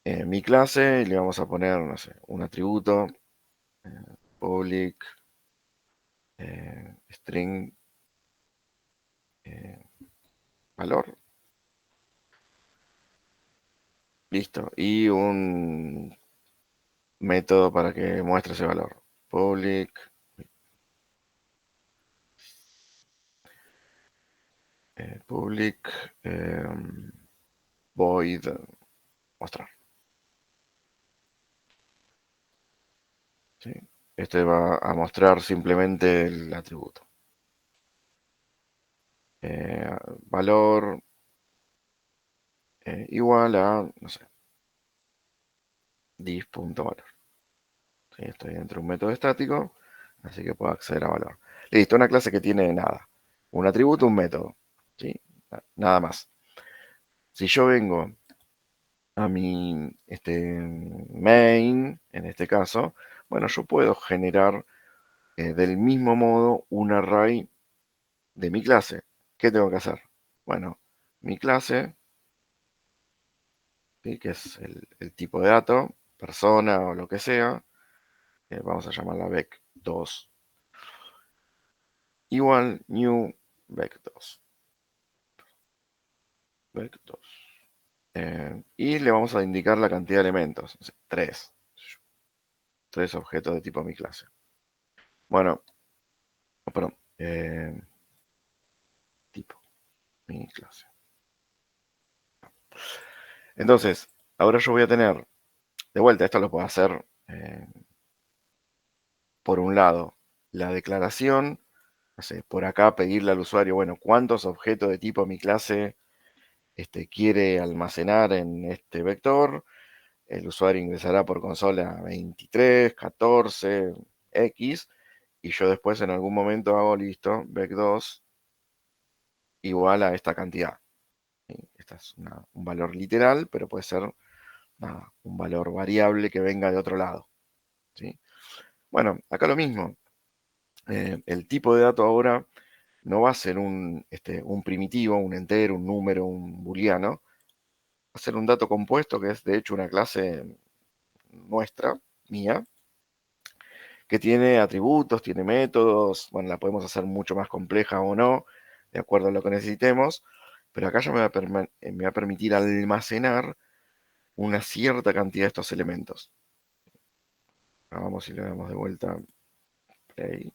mi clase y le vamos a poner, no sé, un atributo, public, string, valor. Listo, y un método para que muestre ese valor. Public, public, void, mostrar. ¿Sí? Este va a mostrar simplemente el atributo. Valor igual a, no sé, div.valor. ¿Sí? Estoy dentro de un método estático, así que puedo acceder a valor. Listo, una clase que tiene nada. Un atributo, un método. ¿Sí? Nada más. Si yo vengo a mi main, en este caso, bueno, yo puedo generar del mismo modo un array de mi clase. ¿Qué tengo que hacer? Bueno, mi clase, ¿sí? Que es el tipo de dato, persona o lo que sea, vamos a llamarla vec2, igual new vec2. Vec2. Y le vamos a indicar la cantidad de elementos, 3. 3 objetos de tipo mi clase. Bueno, perdón, tipo mi clase. Entonces, ahora yo voy a tener, de vuelta, esto lo puedo hacer por un lado, la declaración, no sé, por acá pedirle al usuario, bueno, ¿cuántos objetos de tipo mi clase quiere almacenar en este vector? El usuario ingresará por consola 23, 14, X, y yo después en algún momento hago listo, vec2 igual a esta cantidad. ¿Sí? Este es un valor literal, pero puede ser un valor variable que venga de otro lado. ¿Sí? Bueno, acá lo mismo. El tipo de dato ahora no va a ser un primitivo, un entero, un número, un booleano. Va a ser un dato compuesto que es de hecho una clase nuestra, mía, que tiene atributos, tiene métodos. Bueno, la podemos hacer mucho más compleja o no, de acuerdo a lo que necesitemos. Pero acá ya me va a permitir almacenar una cierta cantidad de estos elementos. Vamos y le damos de vuelta play.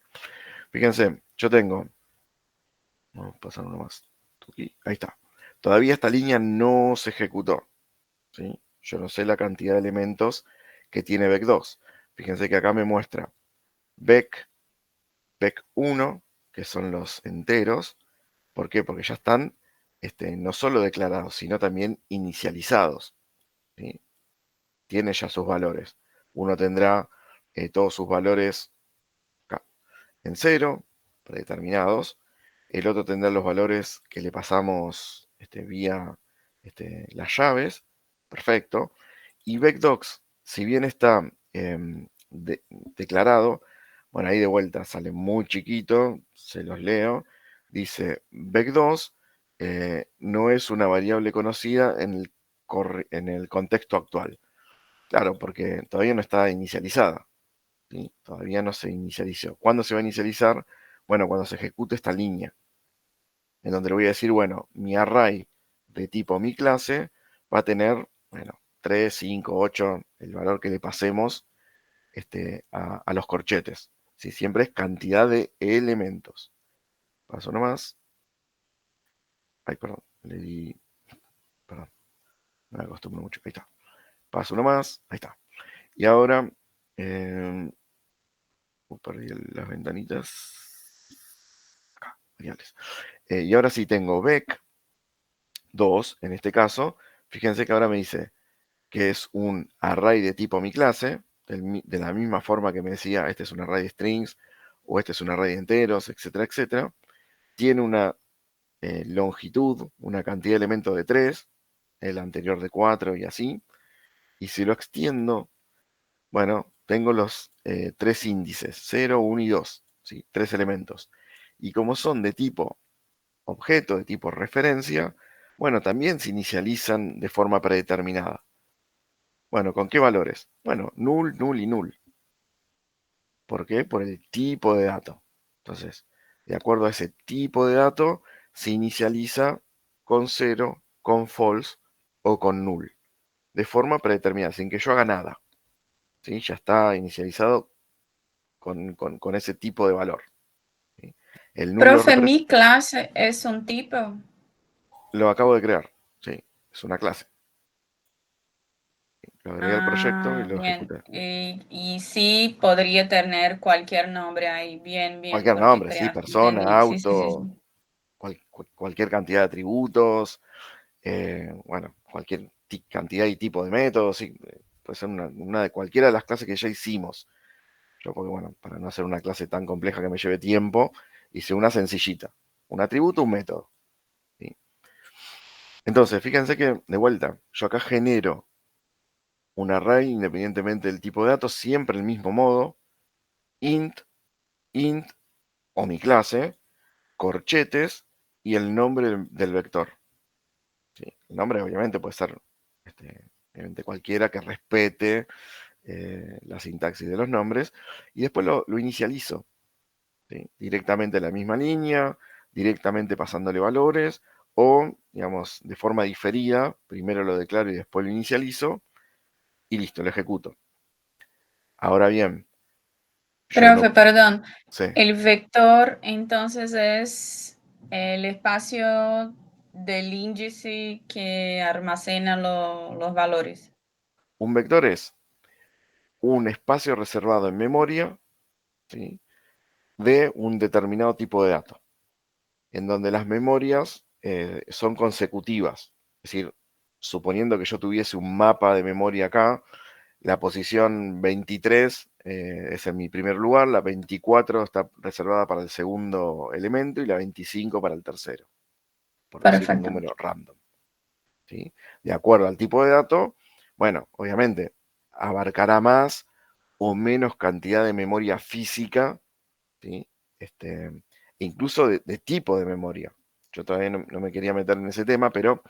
Fíjense, yo tengo, vamos a pasar uno más, ahí está. Todavía esta línea no se ejecutó, ¿sí? Yo no sé la cantidad de elementos que tiene Vec2. Fíjense que acá me muestra Vec 1, que son los enteros. ¿Por qué? Porque ya están no solo declarados, sino también inicializados. ¿Sí? Tiene ya sus valores. Uno tendrá todos sus valores acá, en 0, predeterminados. El otro tendrá los valores que le pasamos vía las llaves. Perfecto. Y Vecdocs, si bien está declarado, bueno, ahí de vuelta sale muy chiquito, se los leo. Dice, Vec2 no es una variable conocida en el contexto actual. Claro, porque todavía no está inicializada. ¿Sí? Todavía no se inicializó. ¿Cuándo se va a inicializar? Bueno, cuando se ejecute esta línea, en donde le voy a decir, bueno, mi array de tipo mi clase va a tener, bueno, 3, 5, 8, el valor que le pasemos a los corchetes. ¿Sí? Siempre es cantidad de elementos. Paso nomás. Ay, perdón, le di, perdón, no me acostumbro mucho. Ahí está. Paso nomás, ahí está. Y ahora, perdí las ventanitas. Acá, variables. Y ahora sí tengo Vec 2, en este caso. Fíjense que ahora me dice que es un array de tipo mi clase, de la misma forma que me decía, este es un array de strings, o este es un array de enteros, etcétera, etcétera. Tiene una longitud, una cantidad de elementos de 3, el anterior de 4 y así. Y si lo extiendo, bueno, tengo los 3 índices, 0, 1 y 2, ¿sí? 3 elementos. Y como son de tipo objeto, de tipo referencia, bueno, también se inicializan de forma predeterminada. Bueno, ¿con qué valores? Bueno, null, null y null. ¿Por qué? Por el tipo de dato. Entonces, de acuerdo a ese tipo de dato, se inicializa con 0, con false o con null. De forma predeterminada, sin que yo haga nada. ¿Sí? Ya está inicializado con ese tipo de valor. ¿Sí? El nulo Profe, mi clase es un tipo. lo acabo de crear. ¿Sí? Es una clase. Lo agregué al proyecto y lo Bien. ejecuté. Y sí podría tener cualquier nombre ahí. Bien, Cualquier lo que nombre, sí, creaste. persona, Entendí. Sí, sí, sí, auto, sí. cualquier cantidad de atributos, bueno, cualquier cantidad y tipo de métodos, sí, puede ser una de cualquiera de las clases que ya hicimos. Yo, porque bueno, para no hacer una clase tan compleja que me lleve tiempo, hice una sencillita. Un atributo, un método. ¿Sí? Entonces, fíjense que, de vuelta, yo acá genero un array independientemente del tipo de datos, siempre el mismo modo, int, int o mi clase, corchetes y el nombre del vector. ¿Sí? El nombre obviamente puede ser obviamente cualquiera que respete la sintaxis de los nombres y después lo inicializo. ¿Sí? Directamente en la misma línea, directamente pasándole valores o, digamos, de forma diferida, primero lo declaro y después lo inicializo y listo, lo ejecuto. Ahora bien, yo Profe, no perdón. sé, El vector entonces es el espacio del índice que almacena los valores. un vector es un espacio reservado en memoria, ¿sí? De un determinado tipo de dato, en donde las memorias son consecutivas. Es decir, suponiendo que yo tuviese un mapa de memoria acá, la posición 23 es en mi primer lugar, la 24 está reservada para el segundo elemento y la 25 para el tercero, por decir un Perfecto. número random. ¿Sí? De acuerdo al tipo de dato, bueno, obviamente abarcará más o menos cantidad de memoria física, ¿sí? Incluso de tipo de memoria. Yo todavía no me quería meter en ese tema, pero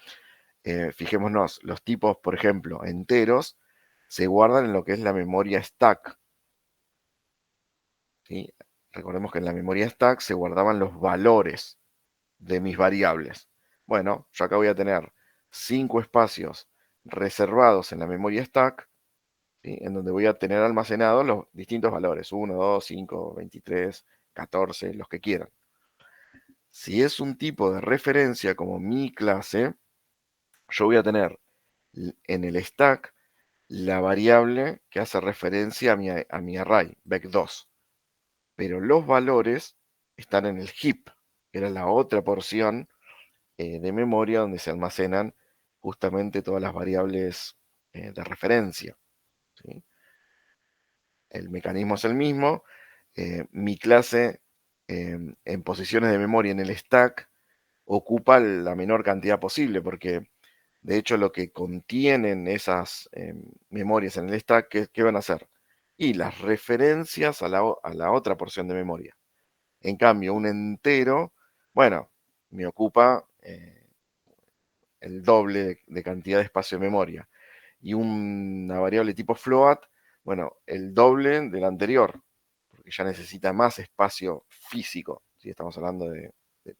fijémonos, los tipos, por ejemplo, enteros, se guardan en lo que es la memoria stack. ¿Sí? Recordemos que en la memoria stack se guardaban los valores de mis variables. Bueno, yo acá voy a tener 5 espacios reservados en la memoria stack, ¿sí? En donde voy a tener almacenados los distintos valores, 1, 2, 5, 23, 14, los que quieran. Si es un tipo de referencia como mi clase, yo voy a tener en el stack la variable que hace referencia a mi array, vec2. Pero los valores están en el heap, que era la otra porción de memoria donde se almacenan justamente todas las variables de referencia, ¿sí? El mecanismo es el mismo. Mi clase en posiciones de memoria en el stack ocupa la menor cantidad posible, porque de hecho lo que contienen esas memorias en el stack, ¿qué van a hacer? Y las referencias a la otra porción de memoria. En cambio, un entero, bueno, me ocupa el doble de cantidad de espacio de memoria. Y una variable tipo float, bueno, el doble del anterior, porque ya necesita más espacio físico, si estamos hablando de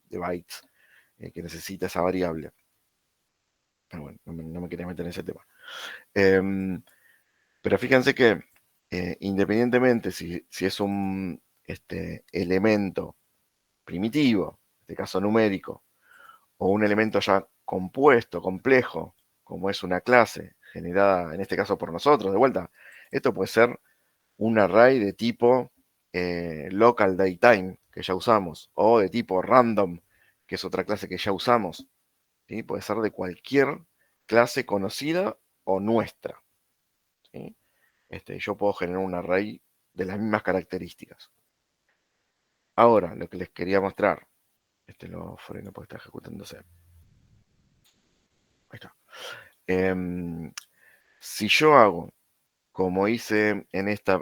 bytes que necesita esa variable. Pero bueno, no me quería meter en ese tema. Pero fíjense que independientemente si es un elemento primitivo, en este caso numérico, o un elemento ya compuesto, complejo, como es una clase generada en este caso por nosotros, de vuelta, esto puede ser un array de tipo local datetime, que ya usamos, o de tipo random, que es otra clase que ya usamos, ¿sí? Puede ser de cualquier clase conocida o nuestra, ¿sí? Yo puedo generar un array de las mismas características. Ahora, lo que les quería mostrar, lo freno porque está ejecutándose. Ahí está. Si yo hago, como hice en esta,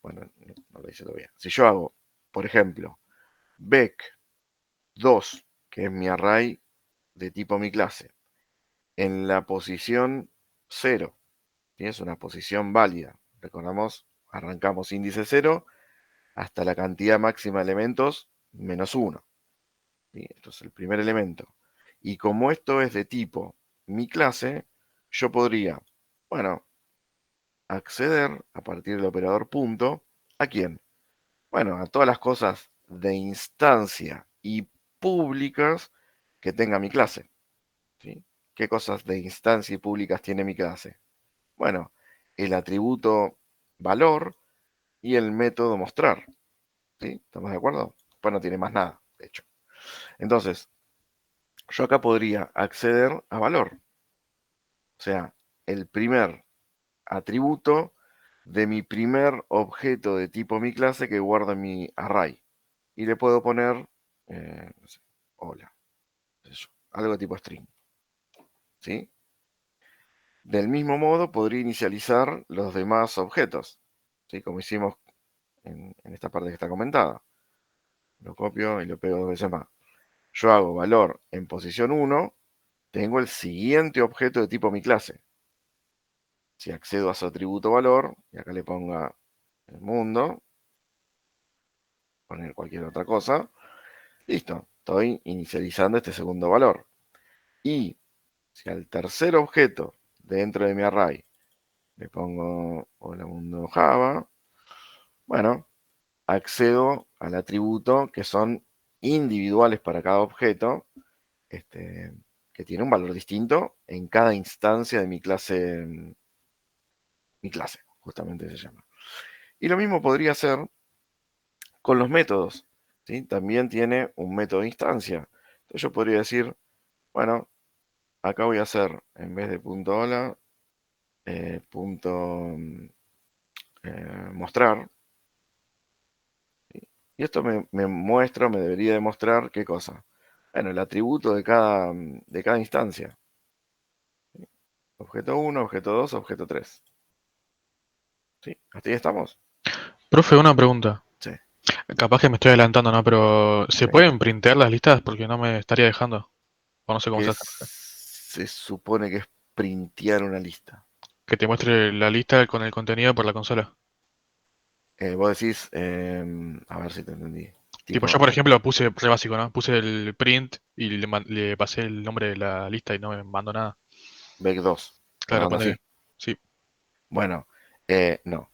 bueno, no lo hice todavía. Si yo hago, por ejemplo, vec2, que es mi array de tipo mi clase, en la posición 0, es una posición válida. Recordamos, arrancamos índice 0 hasta la cantidad máxima de elementos menos 1. Esto es el primer elemento. Y como esto es de tipo mi clase, yo podría, bueno, acceder a partir del operador punto, ¿a quién? Bueno, a todas las cosas de instancia y públicas que tenga mi clase, ¿sí? ¿Qué cosas de instancia y públicas tiene mi clase? Bueno, el atributo valor y el método mostrar, ¿sí? ¿Estamos de acuerdo? Pues no tiene más nada, de hecho. Entonces, yo acá podría acceder a valor, o sea, el primer atributo de mi primer objeto de tipo mi clase que guarda en mi array. Y le puedo poner, no sé, hola, algo tipo string, ¿sí? Del mismo modo podría inicializar los demás objetos, ¿sí? Como hicimos en esta parte que está comentada. Lo copio y lo pego 2 veces más. Yo hago valor en posición 1, tengo el siguiente objeto de tipo mi clase. Si accedo a su atributo valor, y acá le ponga el mundo, poner cualquier otra cosa, listo, estoy inicializando este segundo valor. Y si al tercer objeto dentro de mi array le pongo hola mundo Java, bueno, accedo al atributo que son individuales para cada objeto, que tiene un valor distinto en cada instancia de mi clase, justamente se llama. Y lo mismo podría ser con los métodos, ¿sí? También tiene un método de instancia. Entonces yo podría decir, bueno, acá voy a hacer, en vez de punto hola, punto mostrar. ¿Sí? Y esto me muestra, me debería demostrar qué cosa. Bueno, el atributo de cada instancia. ¿Sí? Objeto 1, objeto 2, objeto 3. ¿Sí? ¿Hasta ahí estamos? Profe, una pregunta. Sí. Capaz que me estoy adelantando, ¿no? Pero ¿se Ok. pueden printear las listas? Porque no me estaría dejando. O no sé cómo ¿Qué se hace. se supone que es printear una lista? Que te muestre la lista con el contenido por la consola. Vos decís, a ver si te entendí. Tipo, Tipo, yo por ejemplo puse re básico, ¿no? Puse el print y le pasé el nombre de la lista y no me mandó nada. vec2. Estás Claro, hablando ponele. así. Sí. Bueno, no.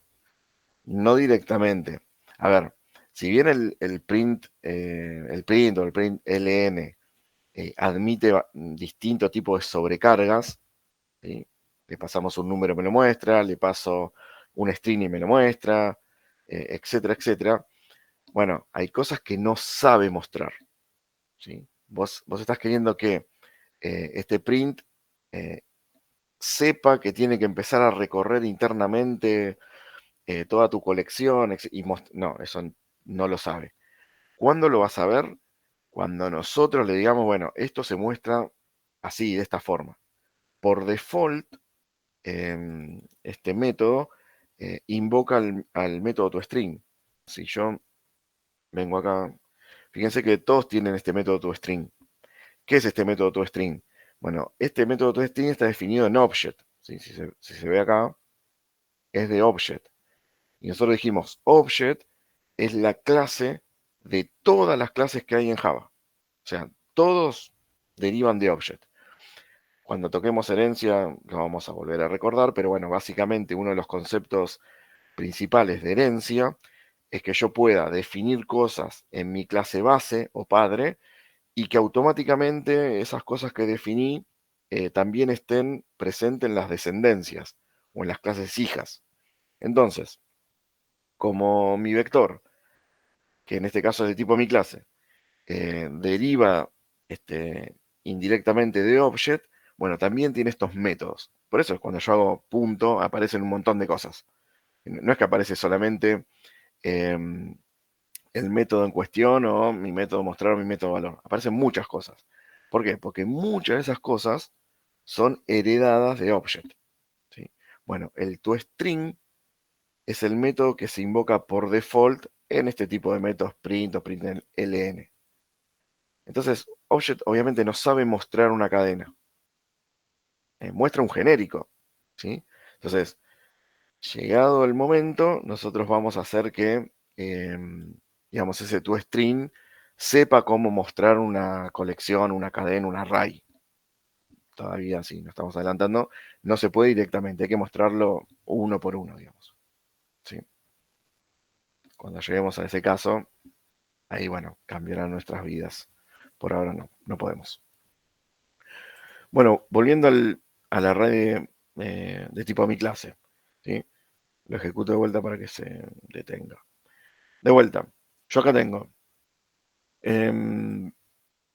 No directamente. A ver, si bien el print o el print ln admite distintos tipos de sobrecargas, ¿sí? Le pasamos un número, me lo muestra, le paso un string y me lo muestra, etcétera, etcétera. Bueno, hay cosas que no sabe mostrar, ¿sí? Vos estás queriendo que este print sepa que tiene que empezar a recorrer internamente toda tu colección, no, eso no lo sabe. ¿Cuándo lo vas a ver? Cuando nosotros le digamos, bueno, esto se muestra así, de esta forma. Por default, este método invoca al método toString. Si yo vengo acá, fíjense que todos tienen este método toString. ¿Qué es este método toString? Bueno, este método toString está definido en object. ¿Sí? Si se ve acá, es de object. Y nosotros dijimos, object es la clase de todas las clases que hay en Java. O sea, todos derivan de object. Cuando toquemos herencia, lo vamos a volver a recordar, pero bueno, básicamente uno de los conceptos principales de herencia es que yo pueda definir cosas en mi clase base o padre y que automáticamente esas cosas que definí también estén presentes en las descendencias o en las clases hijas. Entonces, como mi vector, que en este caso es de tipo mi clase, deriva indirectamente de object, bueno, también tiene estos métodos. Por eso es cuando yo hago punto, aparecen un montón de cosas. No es que aparece solamente el método en cuestión o mi método mostrar o mi método valor. Aparecen muchas cosas. ¿Por qué? Porque muchas de esas cosas son heredadas de object. ¿Sí? Bueno, el toString es el método que se invoca por default en este tipo de métodos print o println. Entonces, object obviamente no sabe mostrar una cadena. Muestra un genérico. ¿Sí? Entonces, llegado el momento, nosotros vamos a hacer que, digamos, ese toString sepa cómo mostrar una colección, una cadena, un array. Todavía, sí, nos estamos adelantando, no se puede directamente, hay que mostrarlo uno por uno, digamos. ¿Sí? Cuando lleguemos a ese caso, ahí, bueno, cambiarán nuestras vidas. Por ahora no podemos. Bueno, volviendo al array de tipo a mi clase. ¿Sí? Lo ejecuto de vuelta para que se detenga. De vuelta, yo acá tengo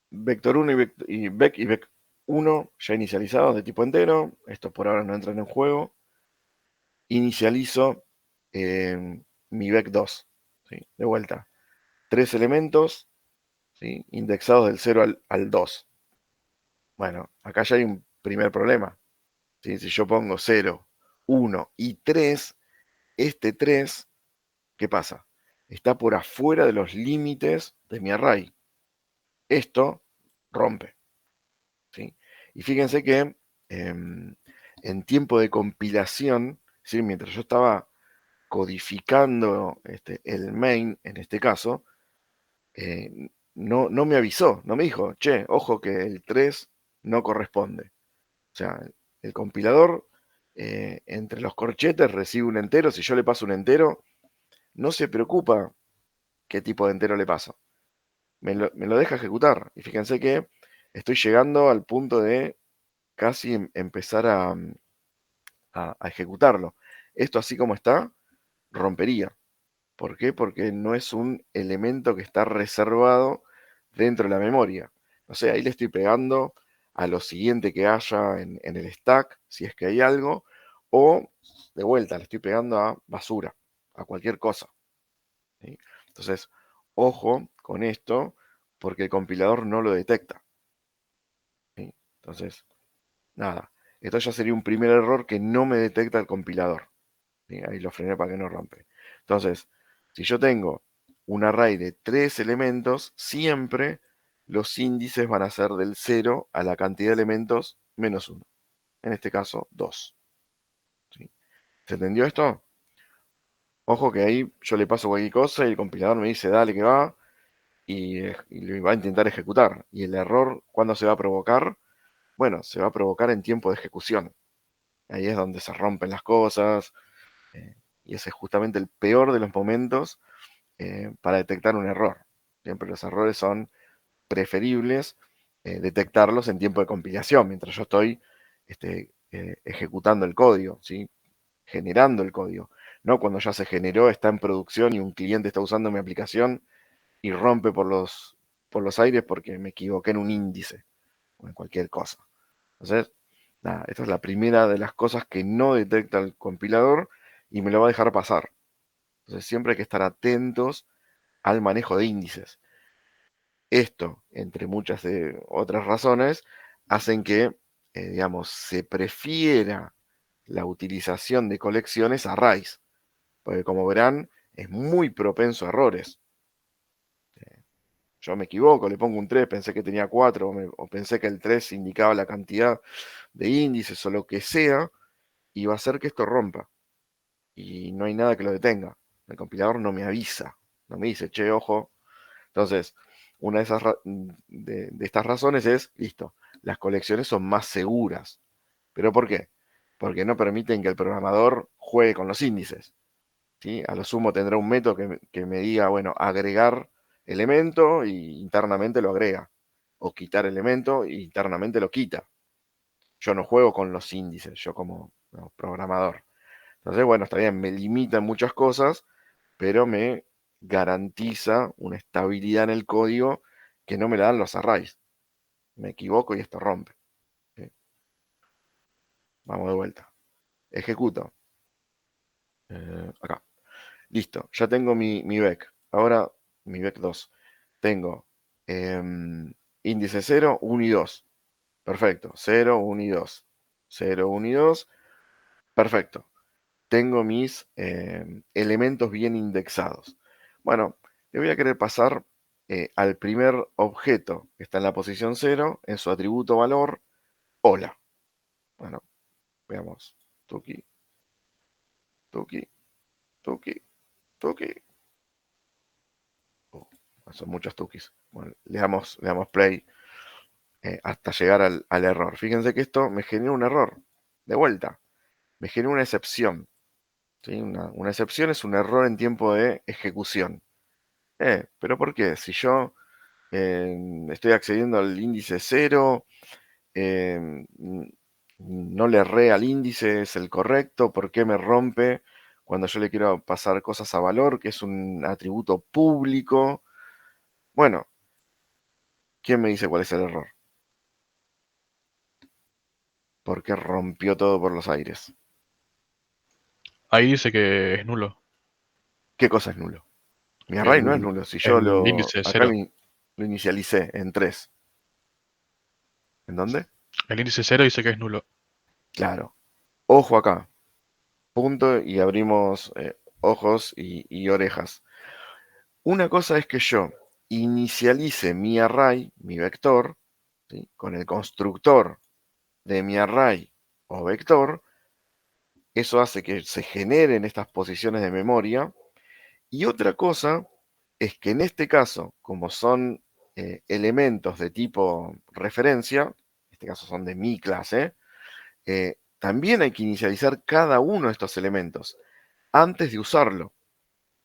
vector 1 y vec 1 ya inicializados de tipo entero. Estos por ahora no entran en juego. Inicializo mi vec 2. ¿Sí? De vuelta, 3 elementos, ¿sí? Indexados del 0 al 2. Bueno, acá ya hay un primer problema. ¿Sí? Si yo pongo 0, 1 y 3, este 3, ¿qué pasa? Está por afuera de los límites de mi array. Esto rompe. ¿Sí? Y fíjense que en tiempo de compilación, ¿sí? Mientras yo estaba codificando el main, en este caso, no me avisó, no me dijo, che, ojo que el 3 no corresponde. O sea, el compilador entre los corchetes recibe un entero. Si yo le paso un entero, no se preocupa qué tipo de entero le paso. Me lo deja ejecutar. Y fíjense que estoy llegando al punto de casi empezar a ejecutarlo. Esto así como está, rompería. ¿Por qué? Porque no es un elemento que está reservado dentro de la memoria. O sea, ahí le estoy pegando a lo siguiente que haya en el stack, si es que hay algo, o de vuelta le estoy pegando a basura, a cualquier cosa. ¿Sí? Entonces, ojo con esto, porque el compilador no lo detecta. ¿Sí? Entonces, nada, esto ya sería un primer error que no me detecta el compilador. ¿Sí? Ahí lo frené para que no rompe. Entonces, si yo tengo un array de 3 elementos, siempre los índices van a ser del 0 a la cantidad de elementos menos 1. En este caso, 2. ¿Sí? ¿Se entendió esto? Ojo que ahí yo le paso cualquier cosa y el compilador me dice, dale que va, y lo va a intentar ejecutar. Y el error, ¿cuándo se va a provocar? Bueno, se va a provocar en tiempo de ejecución. Ahí es donde se rompen las cosas, y ese es justamente el peor de los momentos para detectar un error. Siempre los errores son preferibles detectarlos en tiempo de compilación, mientras yo estoy ejecutando el código, ¿sí? Generando el código. No cuando ya se generó, está en producción y un cliente está usando mi aplicación y rompe por los aires porque me equivoqué en un índice o en cualquier cosa. Entonces, nada, esta es la primera de las cosas que no detecta el compilador y me lo va a dejar pasar. Entonces, siempre hay que estar atentos al manejo de índices. Esto, entre muchas otras razones, hacen que, digamos, se prefiera la utilización de colecciones a arrays, porque como verán, es muy propenso a errores. Yo me equivoco, le pongo un 3, pensé que tenía 4, o pensé que el 3 indicaba la cantidad de índices o lo que sea, y va a hacer que esto rompa. Y no hay nada que lo detenga. El compilador no me avisa, no me dice, che, ojo. Entonces, una de estas razones es, listo, las colecciones son más seguras. ¿Pero por qué? Porque no permiten que el programador juegue con los índices. ¿Sí? A lo sumo tendrá un método que me diga, bueno, agregar elemento y internamente lo agrega. O quitar elemento e internamente lo quita. Yo no juego con los índices, yo como programador. Entonces, bueno, está bien, me limita en muchas cosas, pero me garantiza una estabilidad en el código que no me la dan los arrays. Me equivoco y esto rompe. ¿Sí? Vamos de vuelta. Ejecuto. Acá. Listo, ya tengo mi vec. Ahora mi vec 2. Tengo índice 0, 1 y 2. Perfecto. 0, 1 y 2. 0, 1 y 2. Perfecto. Tengo mis elementos bien indexados. Bueno, le voy a querer pasar al primer objeto que está en la posición 0, en su atributo valor, hola. Bueno, veamos. Tuki, tuki, tuki, tuki. Son muchos tukis. Bueno, le damos play hasta llegar al error. Fíjense que esto me genera un error. De vuelta, me genera una excepción. ¿Sí? Una excepción es un error en tiempo de ejecución. ¿Pero por qué? Si yo estoy accediendo al índice 0, no le erré al índice, es el correcto, ¿por qué me rompe cuando yo le quiero pasar cosas a valor, que es un atributo público? Bueno, ¿quién me dice cuál es el error? ¿Por qué rompió todo por los aires? Ahí dice que es nulo. ¿Qué cosa es nulo? Mi array no es nulo. Si yo El índice acá 0. lo inicialicé en 3. ¿En dónde? El índice 0 dice que es nulo. Claro. Ojo acá. Punto y abrimos ojos y orejas. Una cosa es que yo inicialice mi array, mi vector, ¿sí? Con el constructor de mi array o vector. Eso hace que se generen estas posiciones de memoria. Y otra cosa es que en este caso, como son elementos de tipo referencia, en este caso son de mi clase, también hay que inicializar cada uno de estos elementos antes de usarlo.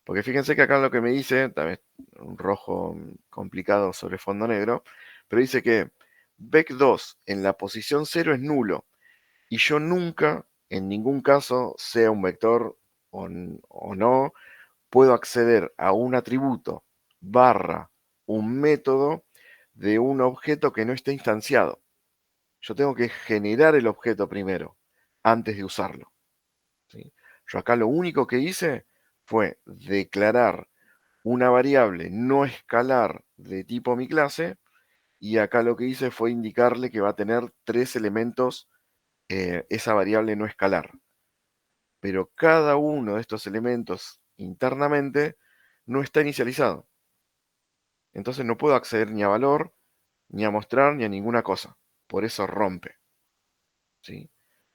Porque fíjense que acá lo que me dice, también un rojo complicado sobre fondo negro, pero dice que vec2 en la posición 0 es nulo. Y yo nunca, en ningún caso, sea un vector o no, puedo acceder a un atributo barra un método de un objeto que no esté instanciado. Yo tengo que generar el objeto primero, antes de usarlo. ¿Sí? Yo acá lo único que hice fue declarar una variable no escalar de tipo mi clase, y acá lo que hice fue indicarle que va a tener 3 elementos esa variable no escalar. Pero cada uno de estos elementos internamente no está inicializado. Entonces no puedo acceder ni a valor, ni a mostrar, ni a ninguna cosa. Por eso rompe. ¿Sí?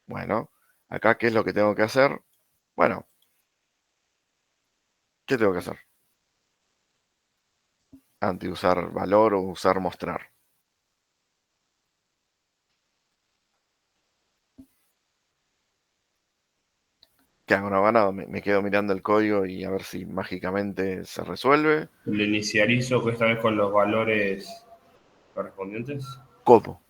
Bueno, acá ¿qué es lo que tengo que hacer? Bueno, ¿qué tengo que hacer? Antes de usar valor o usar mostrar. ¿Qué hago? No, ganado. Me quedo mirando el código y a ver si mágicamente se resuelve. Lo inicializo esta vez con los valores correspondientes. ¿Cómo?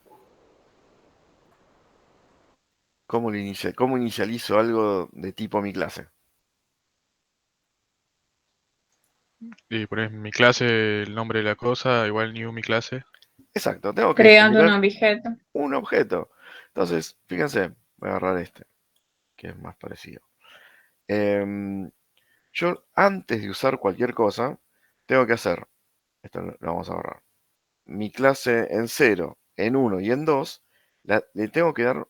¿Cómo inicializo algo de tipo mi clase? Y pones mi clase, el nombre de la cosa, igual new mi clase. Exacto, tengo que Creando un generar objeto. un objeto. Entonces, fíjense, voy a agarrar este, que es más parecido. Yo, antes de usar cualquier cosa, tengo que hacer, esto lo vamos a agarrar, mi clase en 0, en 1 y en 2, le tengo que dar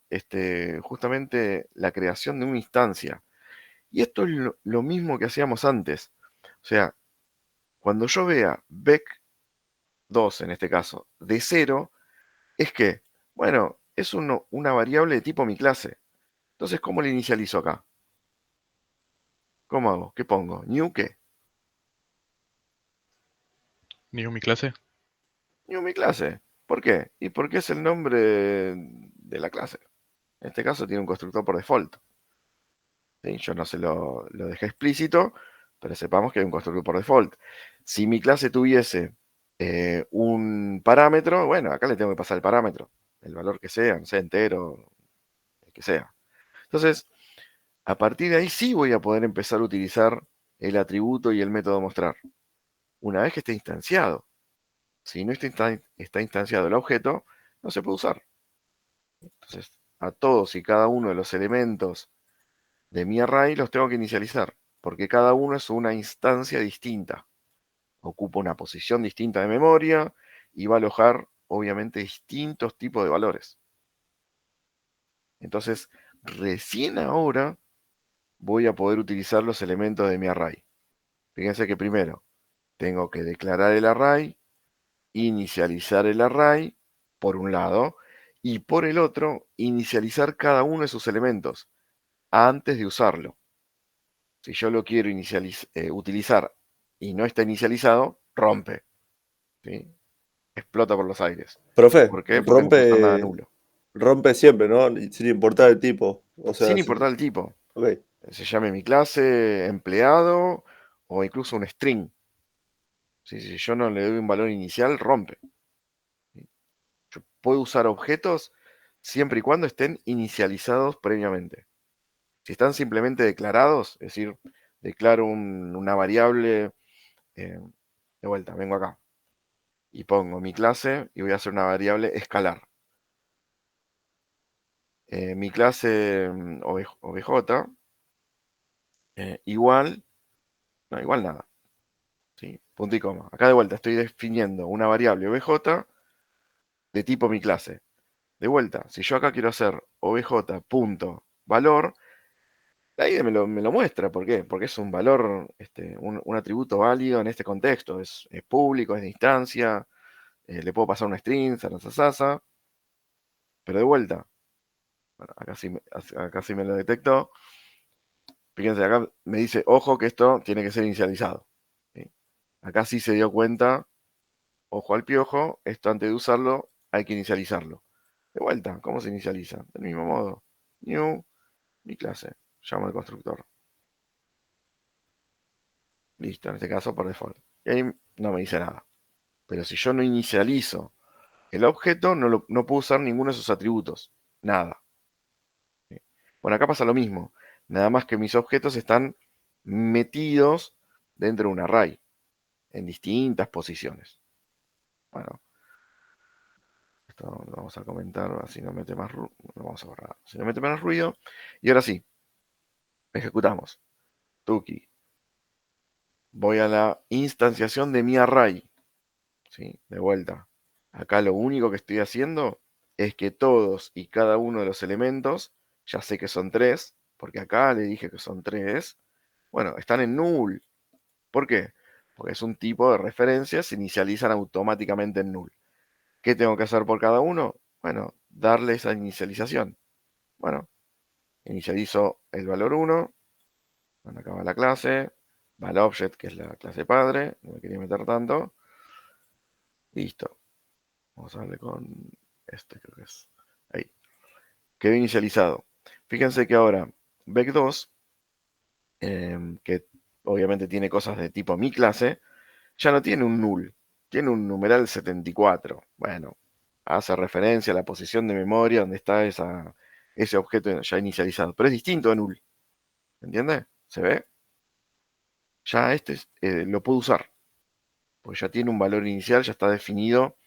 justamente la creación de una instancia. Y esto es lo mismo que hacíamos antes. O sea, cuando yo vea bec2, en este caso, de 0, es que, bueno, es una variable de tipo mi clase. Entonces, ¿cómo le inicializo acá? ¿Cómo hago? ¿Qué pongo? ¿New qué? New mi clase. New mi clase. ¿Por qué? Y porque es el nombre de la clase. En este caso tiene un constructor por default. ¿Sí? Yo no se lo dejé explícito, pero sepamos que hay un constructor por default. Si mi clase tuviese un parámetro, bueno, acá le tengo que pasar el parámetro, el valor que sea, no sé, entero, el que sea. Entonces, a partir de ahí sí voy a poder empezar a utilizar el atributo y el método mostrar. Una vez que esté instanciado. Si no está instanciado el objeto, no se puede usar. Entonces, a todos y cada uno de los elementos de mi array los tengo que inicializar, porque cada uno es una instancia distinta. Ocupa una posición distinta de memoria y va a alojar, obviamente, distintos tipos de valores. Entonces, recién ahora voy a poder utilizar los elementos de mi array. Fíjense que primero tengo que declarar el array, inicializar el array, por un lado, y por el otro, inicializar cada uno de sus elementos antes de usarlo. Si yo lo quiero utilizar y no está inicializado, rompe. ¿Sí? Explota por los aires. Profe, ¿Por qué? Porque no puedo usar nada nulo. rompe siempre, ¿no? Sin importar el tipo. O sea, Sin importar el tipo. ok. Se llame mi clase, empleado o incluso un string. Si yo no le doy un valor inicial, rompe. Yo puedo usar objetos siempre y cuando estén inicializados previamente. Si están simplemente declarados, es decir, declaro una variable, de vuelta, vengo acá y pongo mi clase y voy a hacer una variable escalar. Mi clase obj, igual, no, igual nada. ¿Sí? Punto y coma. Acá de vuelta estoy definiendo una variable obj de tipo mi clase. De vuelta, si yo acá quiero hacer obj.valor, la IDE me lo muestra. ¿Por qué? Porque es un valor, un atributo válido en este contexto. Es público, es de instancia, le puedo pasar una string, sasa, pero de vuelta, bueno, acá sí me lo detectó. Fíjense, acá me dice, ojo que esto tiene que ser inicializado. ¿Sí? Acá sí se dio cuenta, ojo al piojo, esto antes de usarlo hay que inicializarlo. De vuelta, ¿cómo se inicializa? Del mismo modo. New, mi clase, llamo al constructor. Listo, en este caso por default. Y ahí no me dice nada. Pero si yo no inicializo el objeto, no puedo usar ninguno de sus atributos. Nada. ¿Sí? Bueno, acá pasa lo mismo. Nada más que mis objetos están metidos dentro de un array. En distintas posiciones. Bueno. Esto lo vamos a comentar, así no mete más ruido. Lo vamos a borrar. Si no mete menos ruido. Y ahora sí. Ejecutamos. Tuki. Voy a la instanciación de mi array. ¿Sí? De vuelta. Acá lo único que estoy haciendo es que todos y cada uno de los elementos, ya sé que son 3, porque acá le dije que son 3, bueno, están en null. ¿Por qué? Porque es un tipo de referencia, se inicializan automáticamente en null. ¿Qué tengo que hacer por cada uno? Bueno, darle esa inicialización. Bueno, inicializo el valor 1, bueno, acá va la clase, va el object, que es la clase padre, no me quería meter tanto. Listo. Vamos a darle con este, creo que es. Ahí. Quedó inicializado. Fíjense que ahora, vec2, que obviamente tiene cosas de tipo mi clase, ya no tiene un null, tiene un numeral 74. Bueno, hace referencia a la posición de memoria donde está ese objeto ya inicializado, pero es distinto de null. ¿Entiende? ¿Se ve? Ya lo puedo usar, porque ya tiene un valor inicial, ya está definido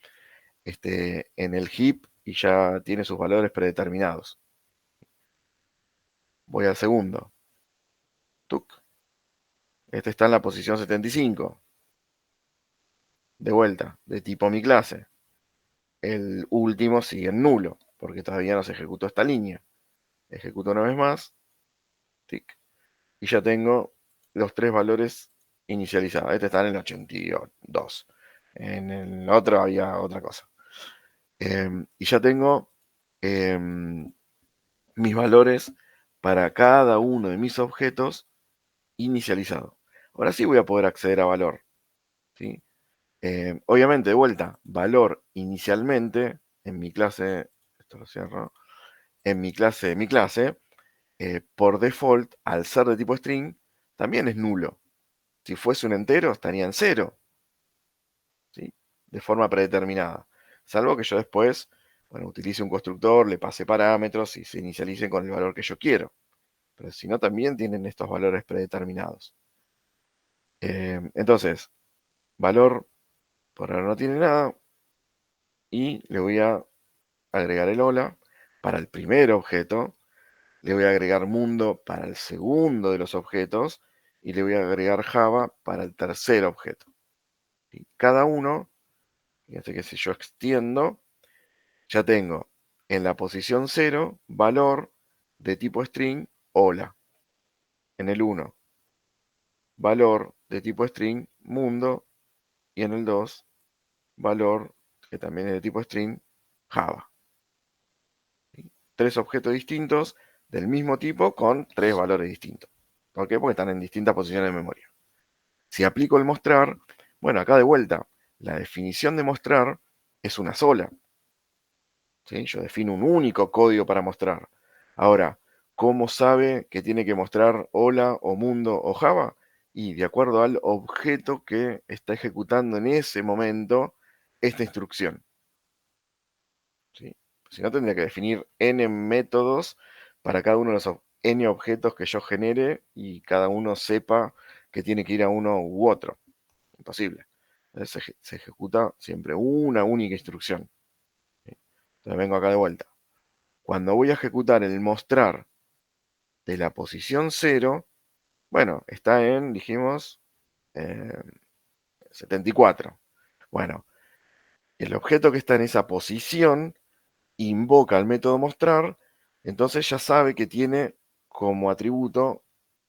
en el heap y ya tiene sus valores predeterminados. Voy al segundo. Tuc. Este está en la posición 75. De vuelta, de tipo mi clase. El último sigue en nulo, porque todavía no se ejecutó esta línea. Ejecuto una vez más. Tic. Y ya tengo los tres valores inicializados. Este está en el 82. En el otro había otra cosa. Y ya tengo mis valores para cada uno de mis objetos inicializado. Ahora sí voy a poder acceder a valor. ¿Sí? Obviamente, de vuelta, valor inicialmente en mi clase, esto lo cierro, en mi clase, por default, al ser de tipo string, también es nulo. Si fuese un entero, estaría en 0, ¿sí? De forma predeterminada. Salvo que yo después, bueno, utilice un constructor, le pase parámetros y se inicialicen con el valor que yo quiero. Pero si no, también tienen estos valores predeterminados. Entonces, valor por ahora no tiene nada. Y le voy a agregar el hola para el primer objeto. Le voy a agregar mundo para el segundo de los objetos. Y le voy a agregar Java para el tercer objeto. Y cada uno, fíjate que si yo extiendo, ya tengo en la posición 0 valor de tipo string hola. En el 1, valor de tipo string mundo. Y en el 2, valor que también es de tipo string Java. ¿Sí? Tres objetos distintos del mismo tipo con tres valores distintos. ¿Por qué? Porque están en distintas posiciones de memoria. Si aplico el mostrar, bueno, acá de vuelta, la definición de mostrar es una sola. ¿Sí? Yo defino un único código para mostrar. Ahora, ¿cómo sabe que tiene que mostrar hola o mundo o Java? Y de acuerdo al objeto que está ejecutando en ese momento esta instrucción. ¿Sí? Si no, tendría que definir n métodos para cada uno de los n objetos que yo genere y cada uno sepa que tiene que ir a uno u otro. Imposible. Entonces se ejecuta siempre una única instrucción. ¿Sí? Entonces vengo acá de vuelta. Cuando voy a ejecutar el mostrar de la posición 0, bueno, está en, dijimos, 74. Bueno, el objeto que está en esa posición invoca el método mostrar, entonces ya sabe que tiene como atributo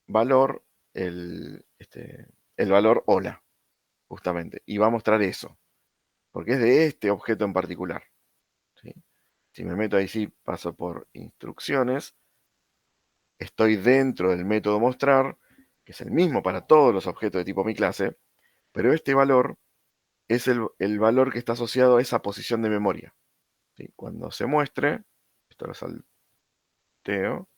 valor el valor hola, justamente, y va a mostrar eso, porque es de este objeto en particular. ¿Sí? Si me meto ahí, sí, paso por instrucciones, estoy dentro del método mostrar, que es el mismo para todos los objetos de tipo mi clase, pero este valor es el valor que está asociado a esa posición de memoria. ¿Sí? Cuando se muestre, esto lo salteo,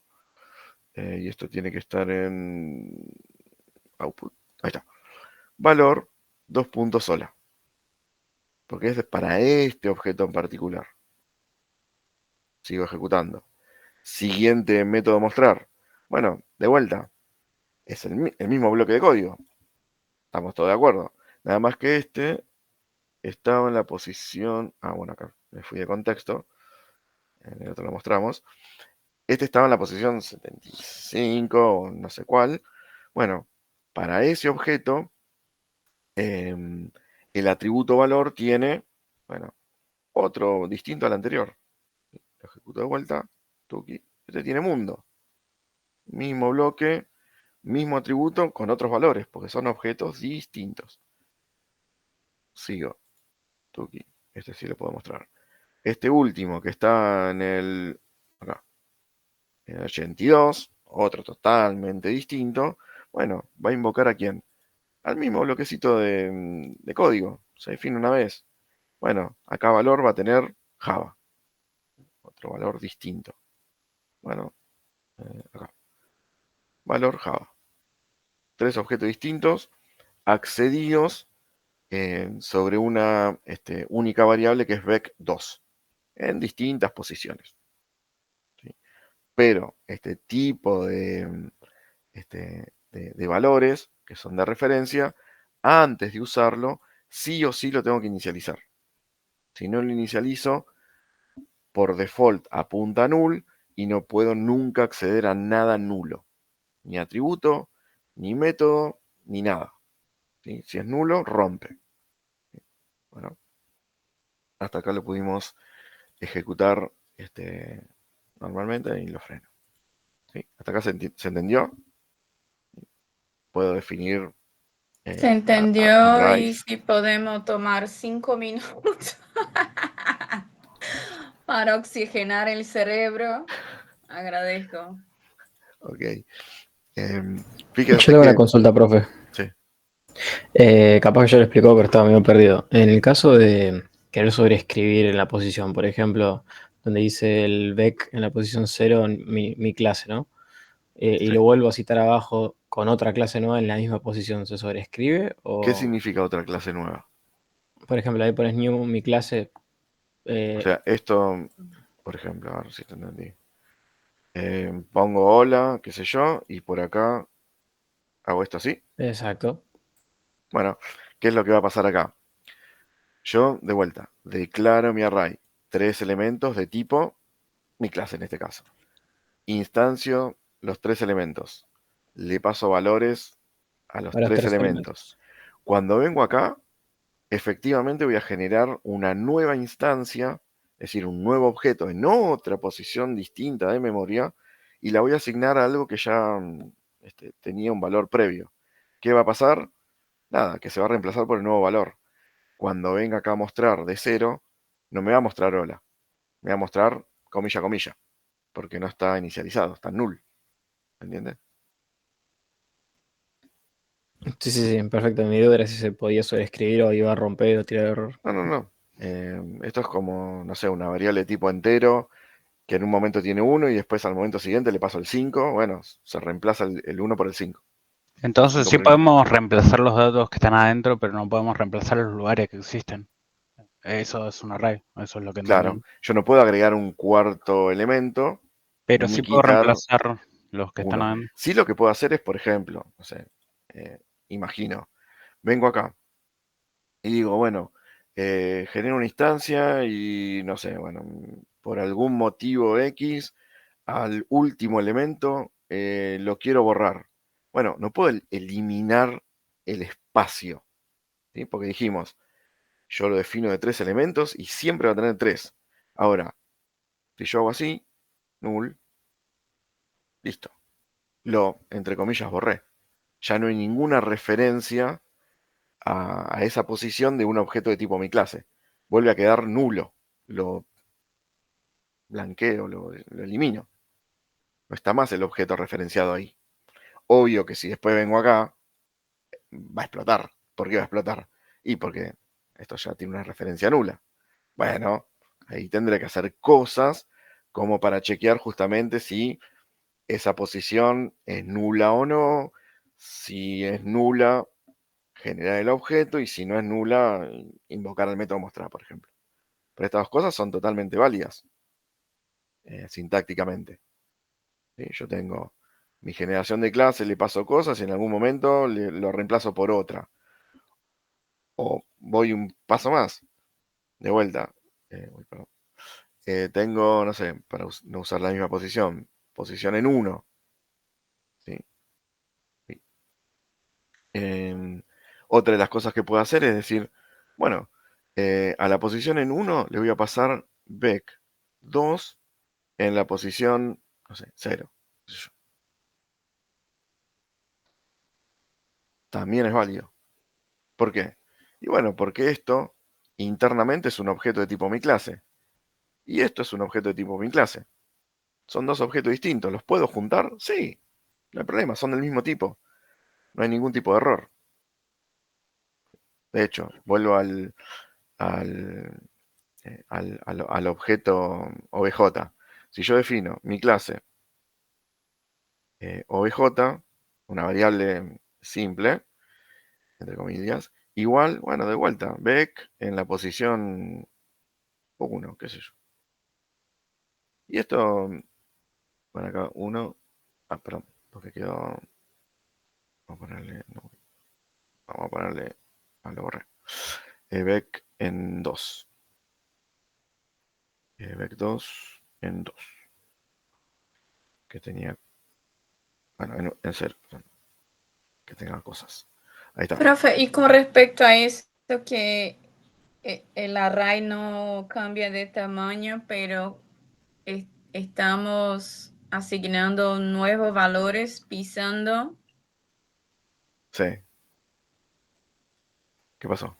y esto tiene que estar en output. Ahí está. Valor, dos puntos sola. Porque es para este objeto en particular. Sigo ejecutando. Siguiente método mostrar. Bueno, de vuelta. Es el mismo bloque de código. Estamos todos de acuerdo. Nada más que este estaba en la posición... Ah, bueno, acá me fui de contexto. En el otro lo mostramos. Este estaba en la posición 75 o no sé cuál. Bueno, para ese objeto, el atributo valor tiene, bueno, otro distinto al anterior. Lo ejecuto de vuelta. Tuki. Este tiene mundo. Mismo bloque, mismo atributo con otros valores, porque son objetos distintos. Sigo. Tuki. Este sí lo puedo mostrar. Este último que está en el, acá, en el 82, otro totalmente distinto. Bueno, va a invocar a quién? Al mismo bloquecito de código. Se define una vez. Bueno, acá valor va a tener Java. Otro valor distinto. Bueno, acá. Valor Java. Tres objetos distintos accedidos sobre una única variable que es vec2 en distintas posiciones. ¿Sí? pero este tipo de valores que son de referencia, antes de usarlo, sí o sí lo tengo que inicializar. Si no lo inicializo, por default apunta a null y no puedo nunca acceder a nada nulo. Ni atributo, ni método, ni nada. ¿Sí? Si es nulo, rompe. Bueno, hasta acá lo pudimos ejecutar normalmente y lo freno. ¿Sí? Hasta acá se entendió. Puedo definir Se entendió y arrays. si podemos tomar 5 minutos para oxigenar el cerebro, agradezco. Ok. Yo Fíjense tengo una que... consulta, profe. Sí. Capaz que yo lo explicó, pero estaba medio perdido. En el caso de querer sobreescribir en la posición, por ejemplo, donde dice el vec en la posición 0, mi clase, ¿no? Y Sí. lo vuelvo a citar abajo con otra clase nueva en la misma posición, ¿se sobreescribe? ¿Qué O, significa otra clase nueva? por ejemplo, ahí pones new, mi clase. O sea, esto, por ejemplo, a ver si te entendí. Pongo hola, qué sé yo, y por acá hago esto así. Exacto. Bueno, ¿qué es lo que va a pasar acá? Yo, de vuelta, declaro mi array 3 elementos de tipo mi clase en este caso. Instancio los 3 elementos. Le paso valores a los A los 3 tres elementos. elementos. Cuando vengo acá, efectivamente voy a generar una nueva instancia, es decir, un nuevo objeto en otra posición distinta de memoria, y la voy a asignar a algo que ya tenía un valor previo. ¿Qué va a pasar? Nada, que se va a reemplazar por el nuevo valor. Cuando venga acá a mostrar de 0, no me va a mostrar hola, me va a mostrar comilla, comilla, porque no está inicializado, está null. ¿Entiendes? Sí, sí, sí, perfecto. Mi duda era si se podía sobreescribir o iba a romper o tirar error. No, no, no. Esto es como, no sé, una variable tipo entero que en un momento tiene 1 y después al momento siguiente le paso el 5. Bueno, se reemplaza el 1 por el 5. Entonces 5 sí por el 1. podemos reemplazar los datos que están adentro, pero no podemos reemplazar los lugares que existen. Eso es un array, eso es lo que Claro, entendí. yo no puedo agregar un cuarto elemento Pero ni sí puedo quitar reemplazar los que están uno. adentro. Sí, lo que puedo hacer es, por ejemplo, no sé, imagino, vengo acá y digo, bueno, genero una instancia y no sé, bueno, por algún motivo X, al último elemento lo quiero borrar. Bueno, no puedo eliminar el espacio, ¿sí? Porque dijimos, yo lo defino de 3 elementos y siempre va a tener 3. Ahora, si yo hago así, null, listo. Lo, entre comillas, borré. Ya no hay ninguna referencia a esa posición de un objeto de tipo mi clase. Vuelve a quedar nulo. Lo blanqueo, lo elimino. No está más el objeto referenciado ahí. Obvio que si después vengo acá, va a explotar. ¿Por qué va a explotar? Y porque esto ya tiene una referencia nula. Bueno, ahí tendré que hacer cosas como para chequear justamente si esa posición es nula o no. Si es nula, generar el objeto, y si no es nula, invocar el método mostrar, por ejemplo. Pero estas dos cosas son totalmente válidas sintácticamente. ¿Sí? Yo tengo mi generación de clase, le paso cosas y en algún momento lo reemplazo por otra. O voy un paso más, de vuelta. Perdón. Tengo, no sé, para no usar la misma posición en 1. ¿Sí? Sí. Otra de las cosas que puedo hacer es decir, bueno, a la posición en 1 le voy a pasar vec 2 en la posición, no sé, 0. También es válido. ¿Por qué? Y bueno, porque esto internamente es un objeto de tipo mi clase. Y esto es un objeto de tipo mi clase. Son dos objetos distintos. ¿Los puedo juntar? Sí. No hay problema, son del mismo tipo. No hay ningún tipo de error. De hecho, vuelvo al, al objeto obj. Si yo defino mi clase obj, una variable simple, entre comillas, igual, bueno, de vuelta, vec en la posición 1, qué sé yo. Y esto Bueno, acá 1. Perdón, porque quedó. Vamos a ponerle. No, vamos a ponerle. Lo borré. Vec en 2. Vec 2 en 2. Que tenía. Bueno, en 0. Que tenga cosas. Ahí está. Profe, y con respecto a esto que el array no cambia de tamaño, pero estamos asignando nuevos valores pisando. Sí. ¿Qué pasó?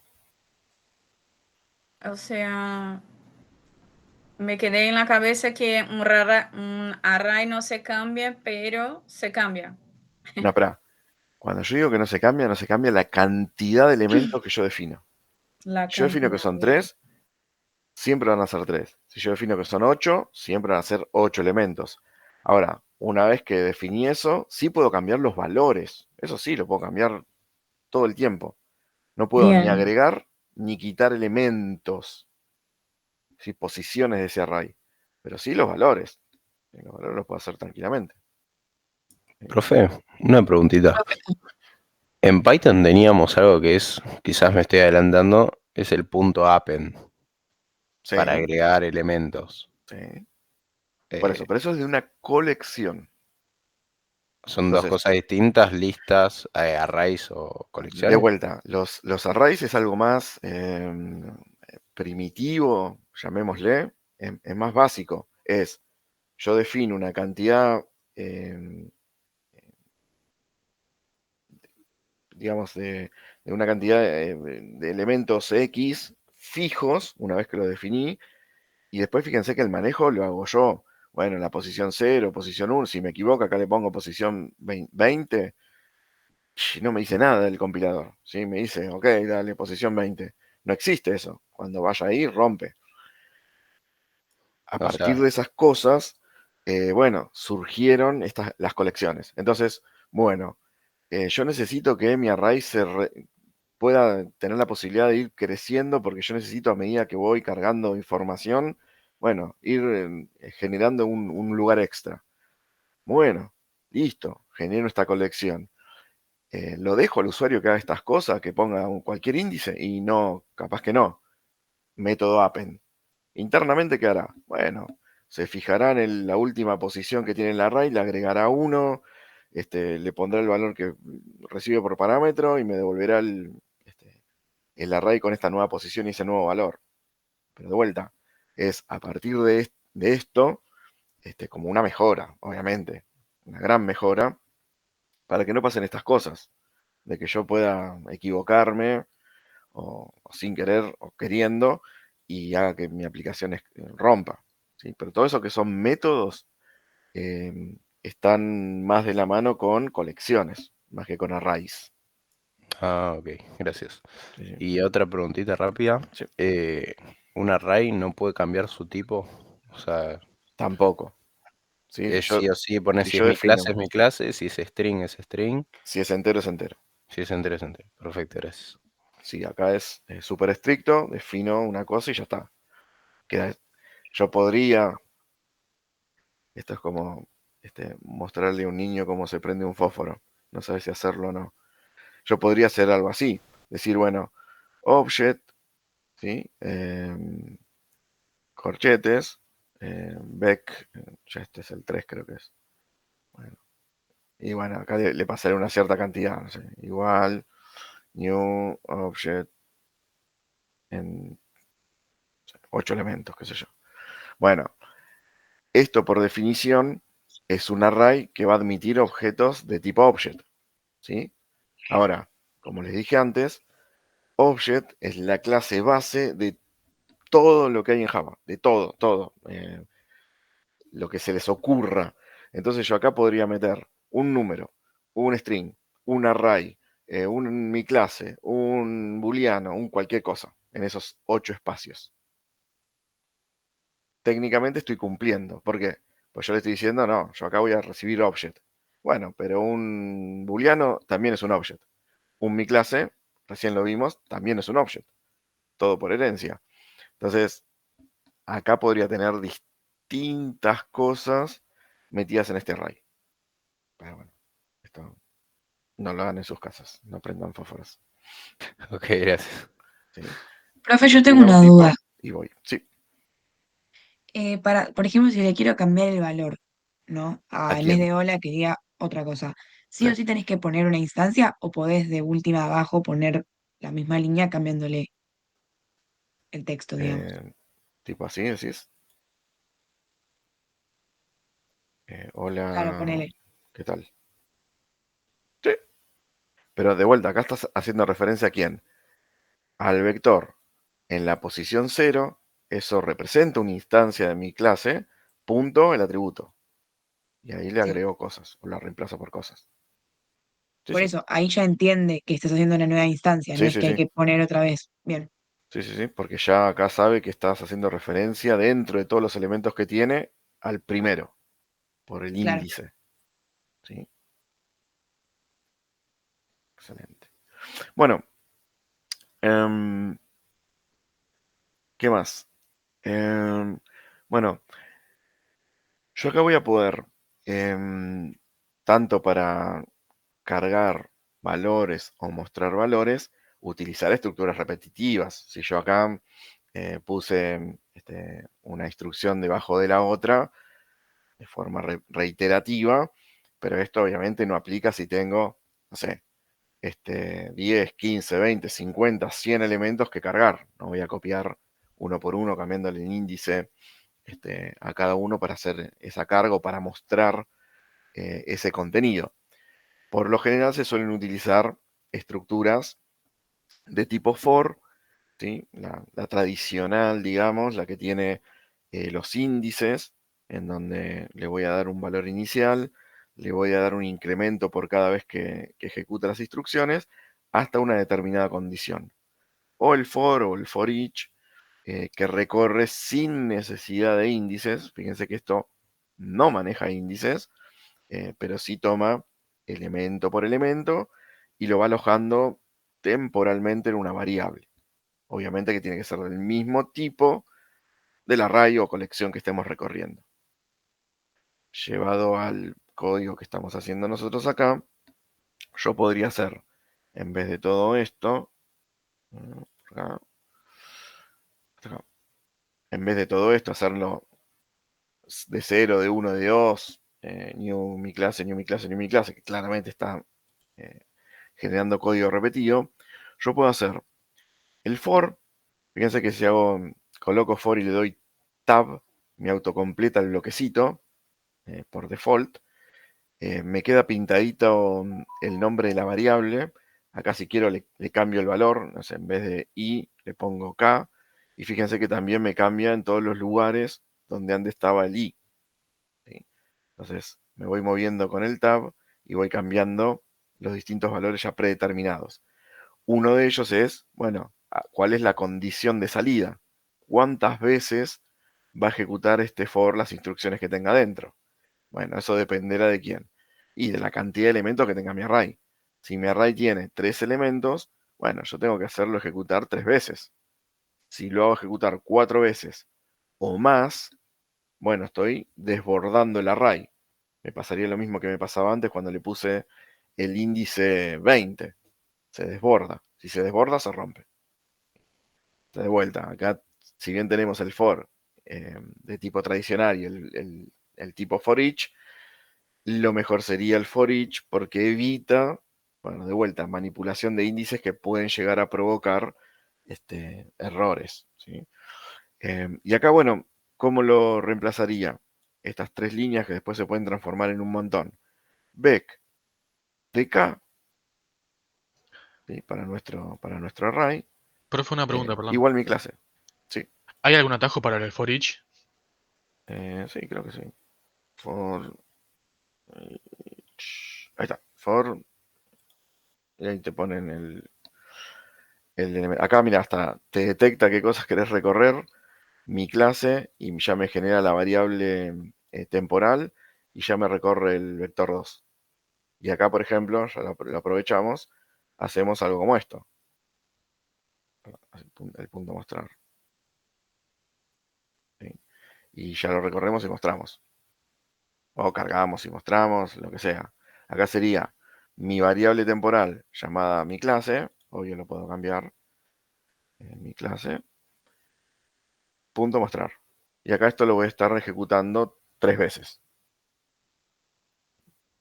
O sea, me quedé en la cabeza que un array no se cambia, pero se cambia. No, espera. Cuando yo digo que no se cambia la cantidad de elementos que yo defino. La Si yo defino que son cantidad. 3, siempre van a ser 3. Si yo defino que son 8, siempre van a ser 8 elementos. Ahora, una vez que definí eso, sí puedo cambiar los valores. Eso sí, lo puedo cambiar todo el tiempo. No puedo ni Bien. agregar ni quitar elementos, ¿sí? Posiciones de ese array. Pero sí los valores. Y los valores los puedo hacer tranquilamente. Profe, una preguntita. En Python teníamos algo que es, quizás me estoy adelantando, es el punto append Sí, para agregar elementos. sí. Por eso, Eh, pero eso es de una colección. Son dos Entonces, cosas distintas, listas, arrays o de colecciones. vuelta, los arrays es algo más primitivo, llamémosle, es más básico. Es, yo defino una cantidad, digamos, de una cantidad de elementos X fijos, una vez que lo definí, y después fíjense que el manejo lo hago yo. Bueno, en la posición 0, posición 1, si me equivoco, acá le pongo posición 20, no me dice nada el compilador, ¿sí? Me dice, ok, dale, posición 20. No existe eso. Cuando vaya ahí, rompe. A O partir sea, de esas cosas, bueno, surgieron las colecciones. Entonces, bueno, yo necesito que mi array pueda tener la posibilidad de ir creciendo porque yo necesito a medida que voy cargando información, bueno, ir generando un lugar extra. Bueno, listo, genero esta colección. Lo dejo al usuario que haga estas cosas, que ponga cualquier índice y no, capaz que no. Método append. Internamente, ¿qué hará? Bueno, se fijará en la última posición que tiene el array, le agregará 1, le pondrá el valor que recibe por parámetro y me devolverá el array con esta nueva posición y ese nuevo valor. Pero de vuelta, es a partir de esto, como una mejora, obviamente, una gran mejora, para que no pasen estas cosas, de que yo pueda equivocarme o sin querer o queriendo y haga que mi aplicación rompa. ¿Sí? Pero todo eso que son métodos están más de la mano con colecciones, más que con arrays. ok, gracias. ¿Sí? Y otra preguntita rápida. Sí. ¿Un array no puede cambiar su tipo? O sea, Tampoco. ¿Sí? es sí o sí poner si si yo es mi clase, defino, es mi clase, si es string, es string, si es entero, es entero. si es entero, es entero. Perfecto, gracias. Sí, acá es súper estricto, defino una cosa y ya está. Yo podría, esto es como mostrarle a un niño cómo se prende un fósforo, no sabe si hacerlo o no. Yo podría hacer algo así, decir, bueno, object, ¿sí? Corchetes, Beck, ya este es el 3 creo que es. Bueno, y bueno, acá le pasaré una cierta cantidad, no sé, igual, new object en 8 elementos, qué sé yo. Bueno, esto por definición es un array que va a admitir objetos de tipo object, ¿sí? Ahora, como les dije antes, object es la clase base de todo lo que hay en Java, de todo, lo que se les ocurra. Entonces yo acá podría meter un número, un string, un array, mi clase, un booleano, un cualquier cosa, en esos 8 espacios. Técnicamente estoy cumpliendo. ¿Por qué? Pues yo le estoy diciendo, no, yo acá voy a recibir object. Bueno, pero un booleano también es un object. Un mi clase, recién lo vimos, también es un object. Todo por herencia. Entonces, acá podría tener distintas cosas metidas en este array. Pero bueno, esto no lo hagan en sus casas, no prendan fósforos. Ok, gracias. ¿Sí? Profe, yo tengo Una una tipo duda. y voy. Sí. Por ejemplo, si le quiero cambiar el valor, ¿no? ¿A En vez quién? de hola, quería otra cosa. ¿Sí Sí. o sí tenés que poner una instancia o podés de última abajo poner la misma línea cambiándole el texto, digamos? Tipo así decís. Claro, Hola, ponele. ¿qué tal? Sí. Pero de vuelta, acá estás haciendo referencia a quién. Al vector en la posición 0, eso representa una instancia de mi clase, punto el atributo. Y ahí le Sí. agrego cosas, o la reemplazo por cosas. Sí, Por sí. eso, ahí ya entiende que estás haciendo una nueva instancia, no Sí, es sí, que hay sí. que poner otra vez. Bien, Sí, sí, sí. Porque ya acá sabe que estás haciendo referencia dentro de todos los elementos que tiene al primero, por el claro. índice. ¿Sí? Excelente. Bueno, ¿qué más? Bueno, yo acá voy a poder, tanto para cargar valores o mostrar valores, utilizar estructuras repetitivas. Si yo acá puse una instrucción debajo de la otra de forma reiterativa, pero esto obviamente no aplica si tengo, no sé, 10, 15, 20, 50, 100 elementos que cargar. No voy a copiar uno por uno cambiándole el índice a cada uno para hacer esa carga o para mostrar ese contenido. Por lo general se suelen utilizar estructuras de tipo for, ¿sí? La tradicional, digamos, la que tiene los índices, en donde le voy a dar un valor inicial, le voy a dar un incremento por cada vez que ejecuta las instrucciones, hasta una determinada condición. O el for o el for each, que recorre sin necesidad de índices. Fíjense que esto no maneja índices, pero sí toma elemento por elemento y lo va alojando temporalmente en una variable. Obviamente que tiene que ser del mismo tipo del array o colección que estemos recorriendo. Llevado al código que estamos haciendo nosotros acá, yo podría hacer, en vez de todo esto, acá, acá, en vez de todo esto, hacerlo de 0, de 1, de 2, new mi clase, new mi clase, new mi clase, que claramente está eh, generando código repetido, yo puedo hacer el for. Fíjense que si coloco for y le doy tab, me autocompleta el bloquecito por default. Me queda pintadito el nombre de la variable. Acá si quiero le cambio el valor, no sé, en vez de i le pongo k. Y fíjense que también me cambia en todos los lugares donde antes estaba el i. ¿Sí? Entonces me voy moviendo con el tab y voy cambiando los distintos valores ya predeterminados. Uno de ellos es, bueno, ¿cuál es la condición de salida? ¿Cuántas veces va a ejecutar este for las instrucciones que tenga dentro? Bueno, eso dependerá de quién. Y de la cantidad de elementos que tenga mi array. Si mi array tiene 3 elementos, bueno, yo tengo que hacerlo ejecutar 3 veces. Si lo hago ejecutar 4 veces o más, bueno, estoy desbordando el array. Me pasaría lo mismo que me pasaba antes cuando le puse el índice 20. Se desborda. Si se desborda, se rompe. De vuelta, acá, si bien tenemos el for de tipo tradicional y el tipo for each, lo mejor sería el for each porque evita, bueno, de vuelta, manipulación de índices que pueden llegar a provocar errores. ¿Sí? Y acá, bueno, ¿cómo lo reemplazaría? Estas 3 líneas que después se pueden transformar en un montón. Bec de K, ¿sí? para nuestro array, Profe, una pregunta, perdón. igual mi clase. Sí, ¿Hay algún atajo para el for each? sí, creo que sí. For each, ahí está. For, y ahí te ponen acá, mira, hasta te detecta qué cosas querés recorrer, mi clase, y ya me genera la variable temporal, y ya me recorre el vector 2. Y acá, por ejemplo, ya lo aprovechamos, hacemos algo como esto. El punto mostrar. ¿Sí? Y ya lo recorremos y mostramos. o cargamos y mostramos, lo que sea. Acá sería mi variable temporal llamada mi clase, obvio lo puedo cambiar, mi clase, punto mostrar. Y acá esto lo voy a estar ejecutando 3 veces.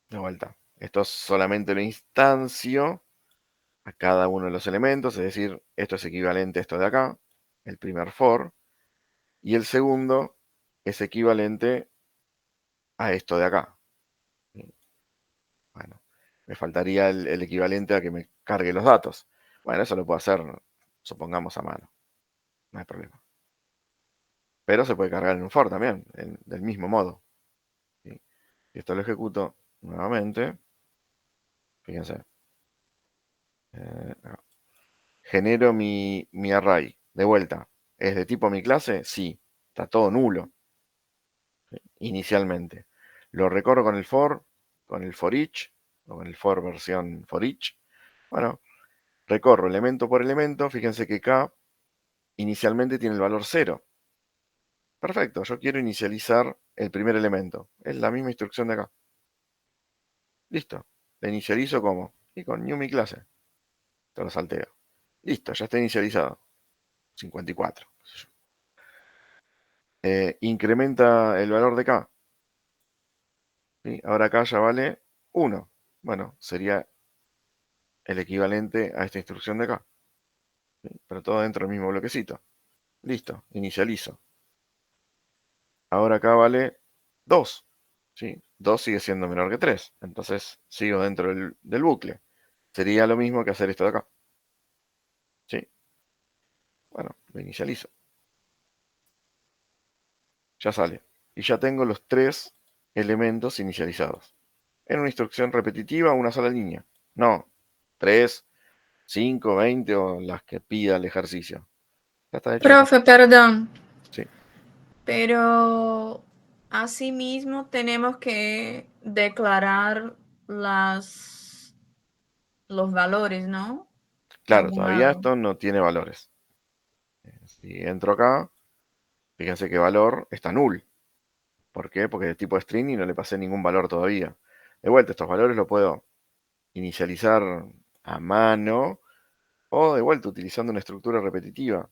De vuelta. Esto solamente lo instancio a cada uno de los elementos, es decir, esto es equivalente a esto de acá, el primer for, y el segundo es equivalente a esto de acá. Bueno, me faltaría el equivalente a que me cargue los datos. Bueno, eso lo puedo hacer, supongamos, a mano. No hay problema. Pero se puede cargar en un for también, del mismo modo. ¿Sí? Y esto lo ejecuto nuevamente. Fíjense. Genero mi array. De vuelta. ¿Es de tipo mi clase? Sí. Está todo nulo. ¿Sí? Inicialmente. Lo recorro con el for each, o con el for versión for each. Bueno, recorro elemento por elemento. Fíjense que K inicialmente tiene el valor 0. Perfecto, yo quiero inicializar el primer elemento. Es la misma instrucción de acá. Listo. La inicializo como. Y con new mi clase. Esto lo salteo. Listo, ya está inicializado. 54. Incrementa el valor de K. ¿Sí? Ahora acá ya vale 1. Bueno, sería el equivalente a esta instrucción de acá. ¿Sí? Pero todo dentro del mismo bloquecito. Listo, inicializo. Ahora acá vale 2. ¿Sí? 2 sigue siendo menor que 3. Entonces sigo dentro del bucle. Sería lo mismo que hacer esto de acá. ¿Sí? Bueno, lo inicializo. Ya sale. Y ya tengo los 3 elementos inicializados. En una instrucción repetitiva, una sola línea. No, 3, 5, 20 o las que pida el ejercicio. Ya está hecho. Profe, perdón. Sí. Pero asimismo tenemos que declarar los valores, ¿no? Claro, Algún todavía lado. esto no tiene valores. Si entro acá, fíjense que valor está null. ¿Por qué? Porque es de tipo string y no le pasé ningún valor todavía. De vuelta, estos valores los puedo inicializar a mano o de vuelta utilizando una estructura repetitiva.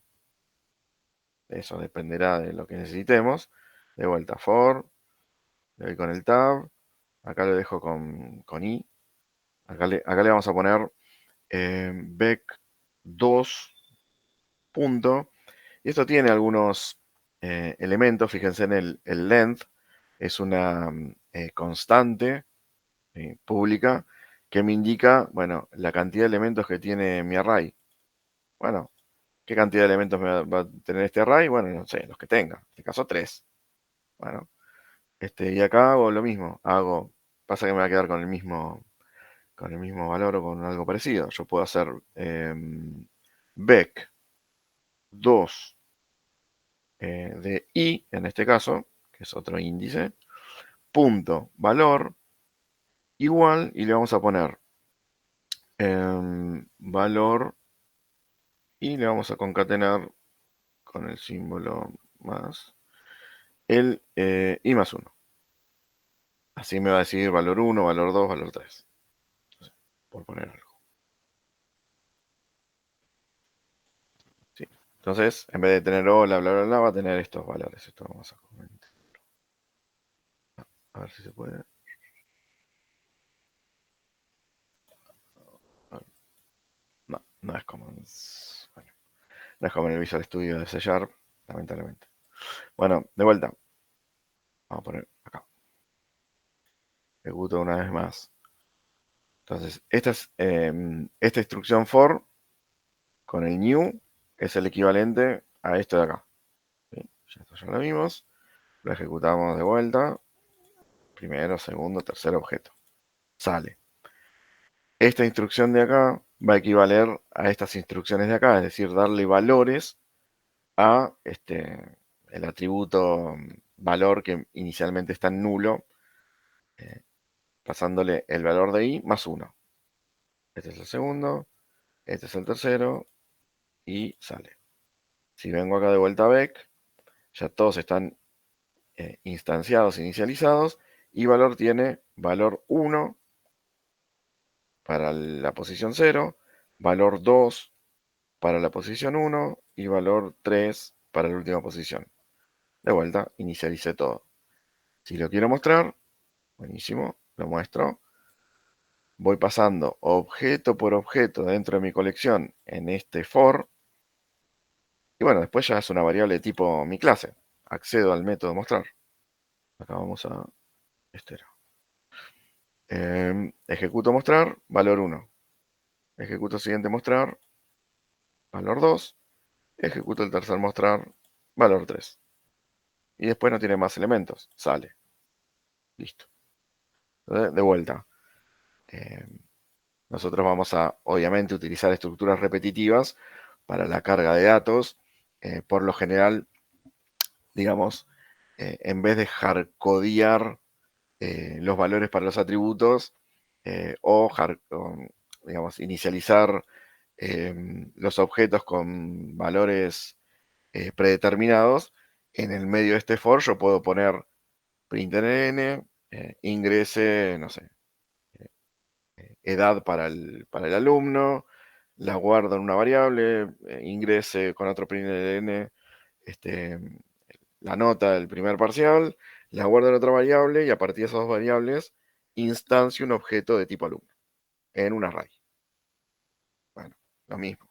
Eso dependerá de lo que necesitemos. De vuelta, for, le doy con el tab, acá lo dejo con i. Acá le vamos a poner bec2 punto. Y esto tiene algunos elementos, fíjense en el length, es una constante pública que me indica, bueno, la cantidad de elementos que tiene mi array. Bueno, ¿qué cantidad de elementos va a tener este array? Bueno, no sé, los que tenga. En este caso 3. Bueno, y acá hago lo mismo. Pasa que me va a quedar con el mismo valor o con algo parecido. Yo puedo hacer bec 2 de i, en este caso, que es otro índice, punto valor igual, y le vamos a poner valor y le vamos a concatenar con el símbolo más el i más 1. Así me va a decir valor 1, valor 2, valor 3. Por poner algo. Sí. Entonces, en vez de tener hola, bla, bla, bla, va a tener estos valores. Esto vamos a comentar. A ver si se puede. No, no es como en, bueno, no es como en el Visual Studio de C Sharp, lamentablemente. Bueno, de vuelta. Vamos a poner acá. Ejecuto una vez más. Entonces, esta instrucción for con el new es el equivalente a esto de acá. ¿Sí? Esto ya lo vimos. Lo ejecutamos de vuelta. Primero, segundo, tercer objeto. Sale. Esta instrucción de acá va a equivaler a estas instrucciones de acá, es decir, darle valores a el atributo valor que inicialmente está en nulo, pasándole el valor de i más 1. Este es el segundo, este es el tercero y sale. Si vengo acá de vuelta a Beck, ya todos están instanciados, inicializados, y valor tiene valor 1 para la posición 0, valor 2 para la posición 1 y valor 3 para la última posición. De vuelta, inicialicé todo. Si lo quiero mostrar, buenísimo, lo muestro. Voy pasando objeto por objeto dentro de mi colección en este for. Y bueno, después ya es una variable de tipo mi clase. Accedo al método mostrar. Acá vamos a... Este era. Ejecuto mostrar, valor 1. Ejecuto siguiente mostrar, valor 2. Ejecuto el tercer mostrar, valor 3. Y después no tiene más elementos. Sale. Listo. De vuelta. Nosotros vamos a, obviamente, utilizar estructuras repetitivas para la carga de datos. Por lo general, digamos, en vez de hardcodear los valores para los atributos o, digamos, inicializar los objetos con valores predeterminados, en el medio de este for yo puedo poner println, ingrese, no sé, edad para el alumno, la guardo en una variable, ingrese con otro println la nota del primer parcial, la guardo en otra variable y a partir de esas dos variables instancio un objeto de tipo alumno en un array. Bueno, lo mismo.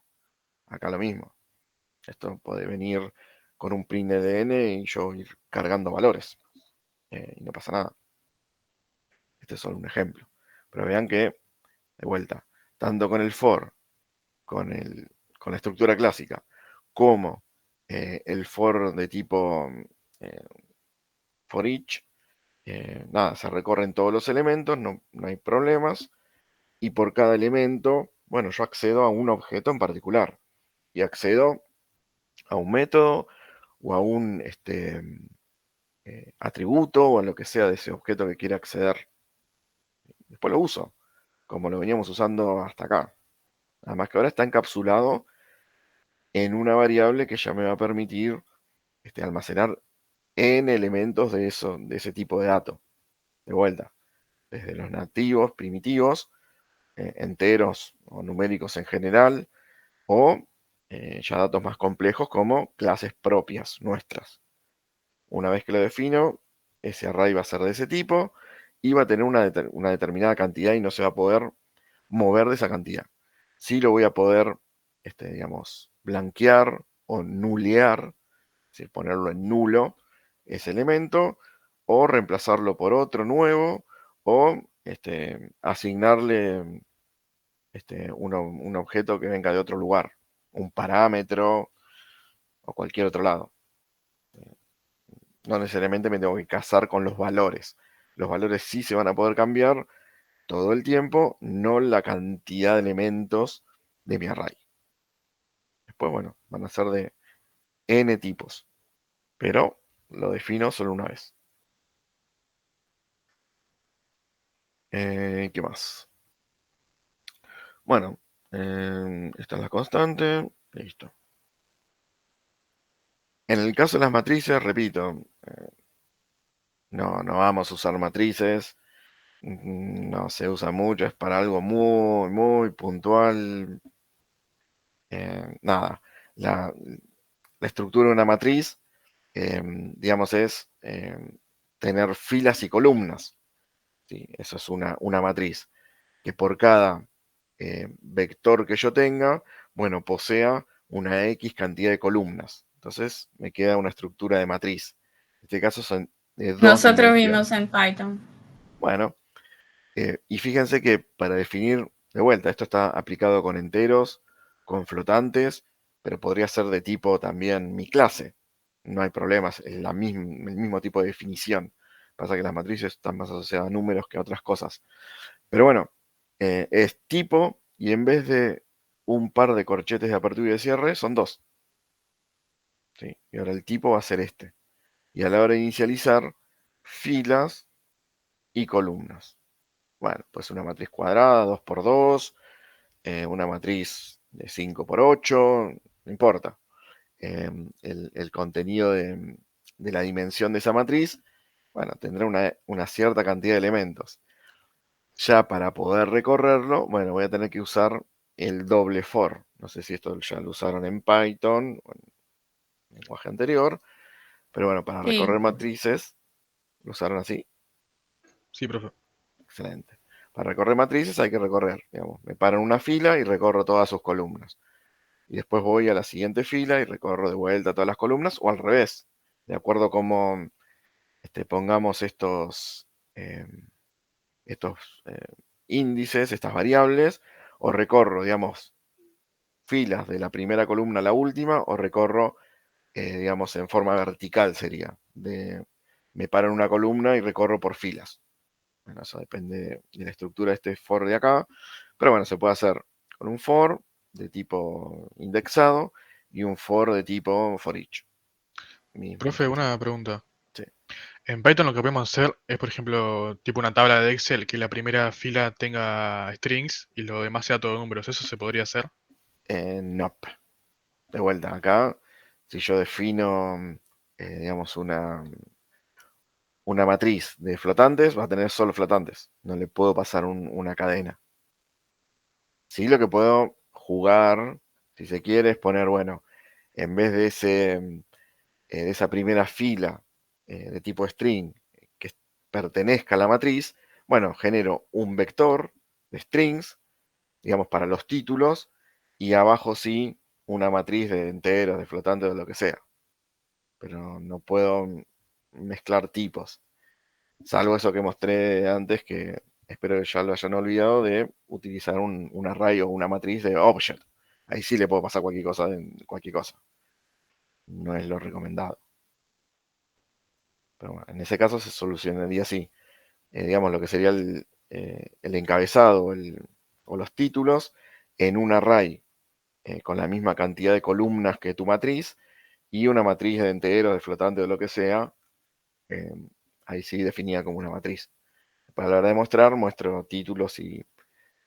Acá lo mismo. Esto puede venir con un println y yo ir cargando valores. Y no pasa nada. Este es solo un ejemplo. Pero vean que, de vuelta, tanto con el for, con la estructura clásica, como el for de tipo for each, nada, se recorren todos los elementos, no hay problemas. Y por cada elemento, bueno, yo accedo a un objeto en particular. Y accedo a un método o a un atributo o a lo que sea de ese objeto que quiera acceder. Después lo uso, como lo veníamos usando hasta acá. Además que ahora está encapsulado en una variable que ya me va a permitir almacenar n elementos de ese tipo de dato. De vuelta, desde los nativos, primitivos, enteros o numéricos en general, o ya datos más complejos como clases propias nuestras. Una vez que lo defino, ese array va a ser de ese tipo y va a tener una determinada cantidad y no se va a poder mover de esa cantidad. Sí lo voy a poder, digamos, blanquear o nulear, es decir, ponerlo en nulo ese elemento, o reemplazarlo por otro nuevo, o asignarle un objeto que venga de otro lugar, un parámetro o cualquier otro lado. No necesariamente me tengo que casar con los valores. Los valores sí se van a poder cambiar todo el tiempo, no la cantidad de elementos de mi array. Después, bueno, van a ser de n tipos, pero lo defino solo una vez. ¿Qué más? Bueno, esta es la constante, listo. En el caso de las matrices, repito, no vamos a usar matrices, no se usa mucho, es para algo muy, muy puntual. Nada, la estructura de una matriz, digamos, es tener filas y columnas. ¿Sí? Eso es una matriz, que por cada vector que yo tenga, bueno, posea una X cantidad de columnas. Entonces me queda una estructura de matriz. En este caso son de dos Nosotros dimensiones. vimos en Python. Bueno, y fíjense que para definir, de vuelta, esto está aplicado con enteros, con flotantes, pero podría ser de tipo también mi clase. No hay problemas, es el mismo tipo de definición. Pasa que las matrices están más asociadas a números que a otras cosas. Pero bueno, es tipo, y en vez de un par de corchetes de apertura y de cierre, son dos. ¿Sí? Y ahora el tipo va a ser este. Y a la hora de inicializar, filas y columnas. Bueno, pues una matriz cuadrada, 2 por 2, una matriz de 5 por 8, no importa. El contenido de la dimensión de esa matriz bueno, tendrá una cierta cantidad de elementos. Ya para poder recorrerlo, bueno, voy a tener que usar el doble for. No sé si esto ya lo usaron en Python o en lenguaje anterior, pero bueno, para Sí. recorrer matrices, lo usaron así. Sí, profe. Excelente. Para recorrer matrices hay que recorrer, digamos, me paro en una fila y recorro todas sus columnas. Y después voy a la siguiente fila y recorro de vuelta todas las columnas, o al revés, de acuerdo a cómo pongamos estos índices, estas variables, o recorro, digamos, filas de la primera columna a la última, o recorro, digamos, en forma vertical sería, me paro en una columna y recorro por filas. Bueno, eso depende de la estructura de este for de acá, pero bueno, se puede hacer con un for de tipo indexado y un for de tipo for each. Mismo. Profe, una pregunta. Sí. En Python lo que podemos hacer es, por ejemplo, tipo una tabla de Excel, que la primera fila tenga strings y lo demás sea todo números. ¿Eso se podría hacer? No. De vuelta acá, si yo defino, digamos, una matriz de flotantes, va a tener solo flotantes. No le puedo pasar una cadena. Sí, lo que puedo jugar, si se quiere, es poner, bueno, en vez de de esa primera fila de tipo string que pertenezca a la matriz, bueno, genero un vector de strings, digamos, para los títulos, y abajo sí una matriz de enteros, de flotantes, de lo que sea. Pero no puedo mezclar tipos. Salvo eso que mostré antes, que espero que ya lo hayan olvidado, de utilizar un array o una matriz de object. Ahí sí le puedo pasar cualquier cosa. No es lo recomendado. Pero bueno, en ese caso se solucionaría así. Digamos, lo que sería el encabezado o los títulos en un array con la misma cantidad de columnas que tu matriz y una matriz de enteros, de flotante, o lo que sea, ahí sí definida como una matriz. Para la hora de mostrar, muestro títulos y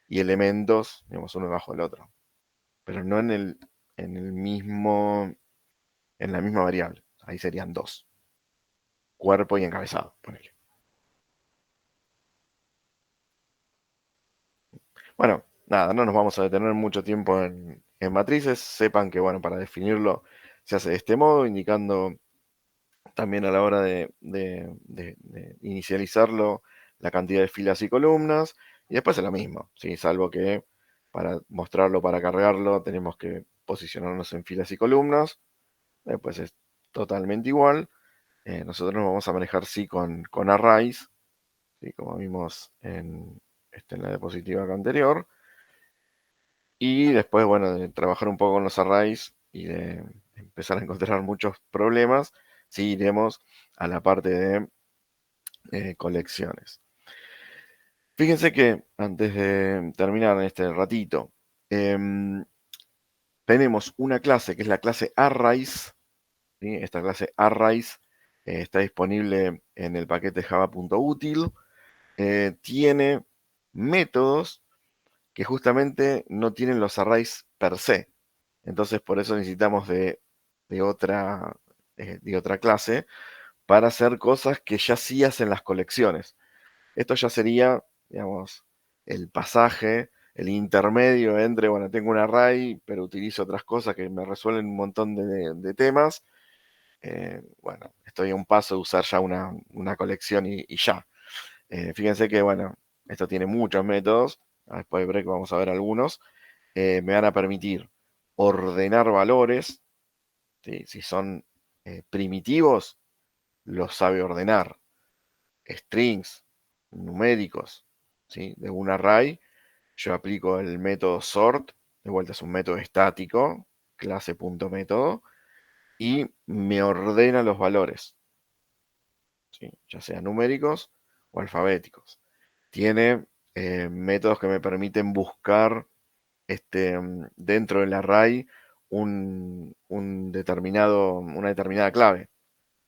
elementos, digamos, uno debajo del otro. Pero no en el mismo, en la misma variable. Ahí serían dos. Cuerpo y encabezado, ponele. Bueno, nada, no nos vamos a detener mucho tiempo en matrices. Sepan que, bueno, para definirlo se hace de este modo, indicando también a la hora de inicializarlo la cantidad de filas y columnas. Y después es lo mismo, ¿sí? Salvo que para mostrarlo, para cargarlo, tenemos que posicionarnos en filas y columnas. Después es totalmente igual. Nosotros nos vamos a manejar, sí, con arrays, ¿sí? Como vimos en la diapositiva acá anterior. Y después, bueno, de trabajar un poco con los arrays y de empezar a encontrar muchos problemas, sí iremos a la parte de colecciones. Fíjense que antes de terminar en este ratito, tenemos una clase que es la clase arrays. ¿Sí? Esta clase arrays está disponible en el paquete java.util. Tiene métodos que justamente no tienen los arrays per se. Entonces, por eso necesitamos de otra clase para hacer cosas que ya sí hacen las colecciones. Esto ya sería, digamos, el pasaje, el intermedio entre, bueno, tengo un array, pero utilizo otras cosas que me resuelven un montón de temas. Bueno, estoy a un paso de usar ya una colección y ya. Fíjense que, bueno, esto tiene muchos métodos. Después de break vamos a ver algunos. Me van a permitir ordenar valores. ¿Sí? Si son primitivos, los sabe ordenar. Strings, numéricos, ¿sí? De un array, yo aplico el método sort. De vuelta es un método estático, clase.método, y me ordena los valores, ¿sí? Ya sean numéricos o alfabéticos. Tiene métodos que me permiten buscar dentro del array una determinada clave.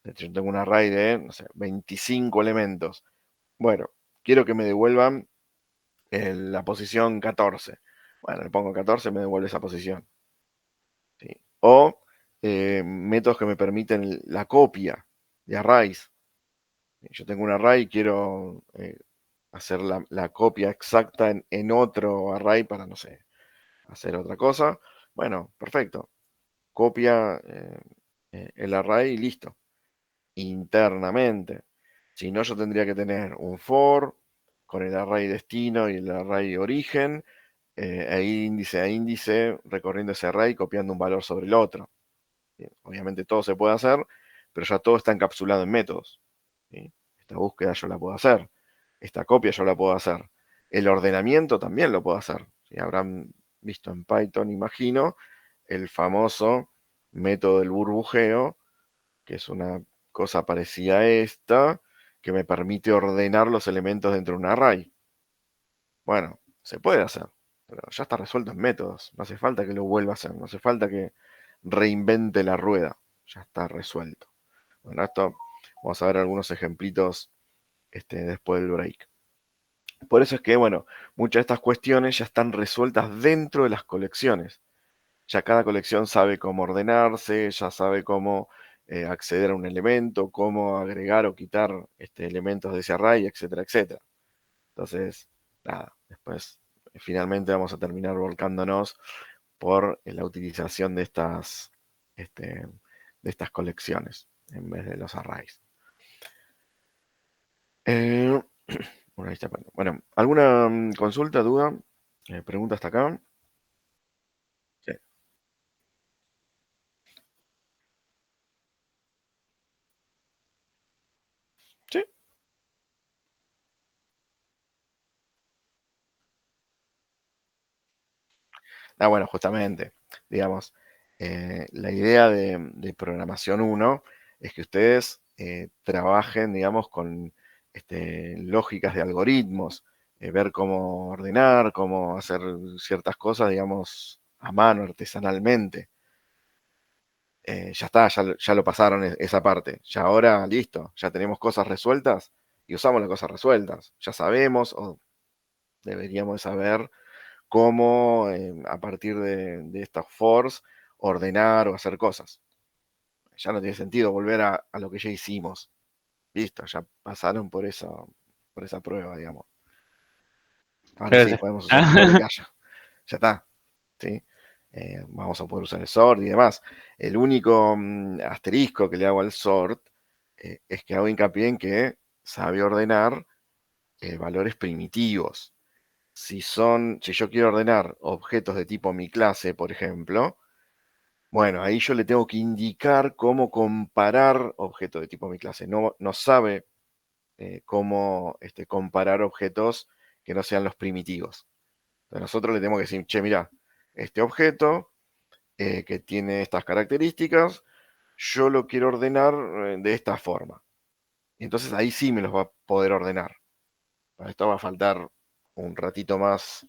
Yo tengo un array de, no sé, 25 elementos. Bueno, quiero que me devuelvan la posición 14. Bueno, le pongo 14, me devuelve esa posición. ¿Sí? O métodos que me permiten la copia de arrays. Yo tengo un array y quiero hacer la copia exacta en otro array para, no sé, hacer otra cosa. Bueno, perfecto. Copia el array y listo. Internamente. Si no, yo tendría que tener un for con el array destino y el array origen, e índice a índice, recorriendo ese array, copiando un valor sobre el otro. Bien, obviamente todo se puede hacer, pero ya todo está encapsulado en métodos. ¿Sí? Esta búsqueda yo la puedo hacer. Esta copia yo la puedo hacer. El ordenamiento también lo puedo hacer. ¿Sí? Habrán visto en Python, imagino, el famoso método del burbujeo, que es una cosa parecida a esta, que me permite ordenar los elementos dentro de un array. Bueno, se puede hacer, pero ya está resuelto en métodos. No hace falta que lo vuelva a hacer, no hace falta que reinvente la rueda. Ya está resuelto. Bueno, esto vamos a ver algunos ejemplitos después del break. Por eso es que, bueno, muchas de estas cuestiones ya están resueltas dentro de las colecciones. Ya cada colección sabe cómo ordenarse, ya sabe cómo acceder a un elemento, cómo agregar o quitar elementos de ese array, etcétera, etcétera. Entonces, nada, después finalmente vamos a terminar volcándonos por la utilización de estas colecciones en vez de los arrays. Bueno, ahí está. Bueno, ¿alguna consulta, duda, pregunta hasta acá? Sí. Sí. Bueno, justamente, digamos, la idea de programación 1 es que ustedes trabajen, digamos, con lógicas de algoritmos, ver cómo ordenar, cómo hacer ciertas cosas, digamos, a mano, artesanalmente. Ya está, ya lo pasaron esa parte. Ya ahora, listo, ya tenemos cosas resueltas y usamos las cosas resueltas. Ya sabemos o deberíamos de saber cómo a partir de estas fors ordenar o hacer cosas. Ya no tiene sentido volver a lo que ya hicimos. Listo, ya pasaron por esa prueba, digamos. Ahora sí, Gracias. podemos usar todo lo que haya. Ya está. ¿Sí? Vamos a poder usar el sort y demás. El único asterisco que le hago al sort es que hago hincapié en que sabe ordenar valores primitivos. Si yo quiero ordenar objetos de tipo mi clase, por ejemplo, bueno, ahí yo le tengo que indicar cómo comparar objetos de tipo mi clase. No sabe cómo comparar objetos que no sean los primitivos. Entonces nosotros le tenemos que decir, che, mira, este objeto que tiene estas características, yo lo quiero ordenar de esta forma. Y entonces ahí sí me los va a poder ordenar. Para esto va a faltar un ratito más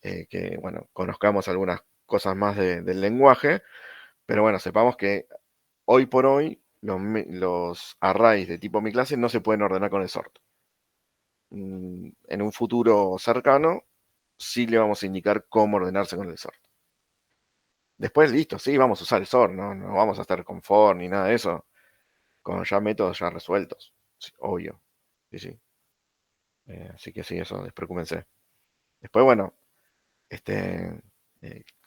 que, bueno, conozcamos algunas cosas más del lenguaje, pero bueno, sepamos que hoy por hoy los arrays de tipo mi clase no se pueden ordenar con el sort. En un futuro cercano sí le vamos a indicar cómo ordenarse con el sort. Después, listo, sí, vamos a usar el sort, no vamos a estar con for ni nada de eso, con ya métodos ya resueltos, sí, obvio. Sí, sí. Así que sí, eso, despreocúpense. Después, bueno, eh,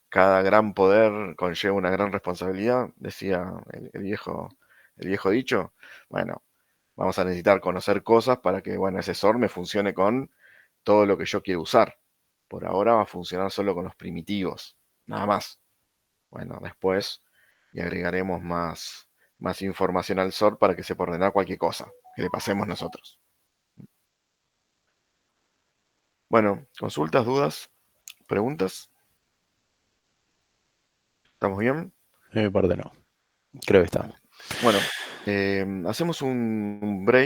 cada gran poder conlleva una gran responsabilidad, decía el viejo dicho. Bueno, vamos a necesitar conocer cosas para que, bueno, ese sort me funcione con todo lo que yo quiero usar. Por ahora va a funcionar solo con los primitivos, nada más. Bueno, después le agregaremos más información al sort para que se pueda ordenar cualquier cosa que le pasemos nosotros. Bueno, consultas, dudas, preguntas. ¿Estamos bien? De mi parte no. Creo que está. Bueno, hacemos un break.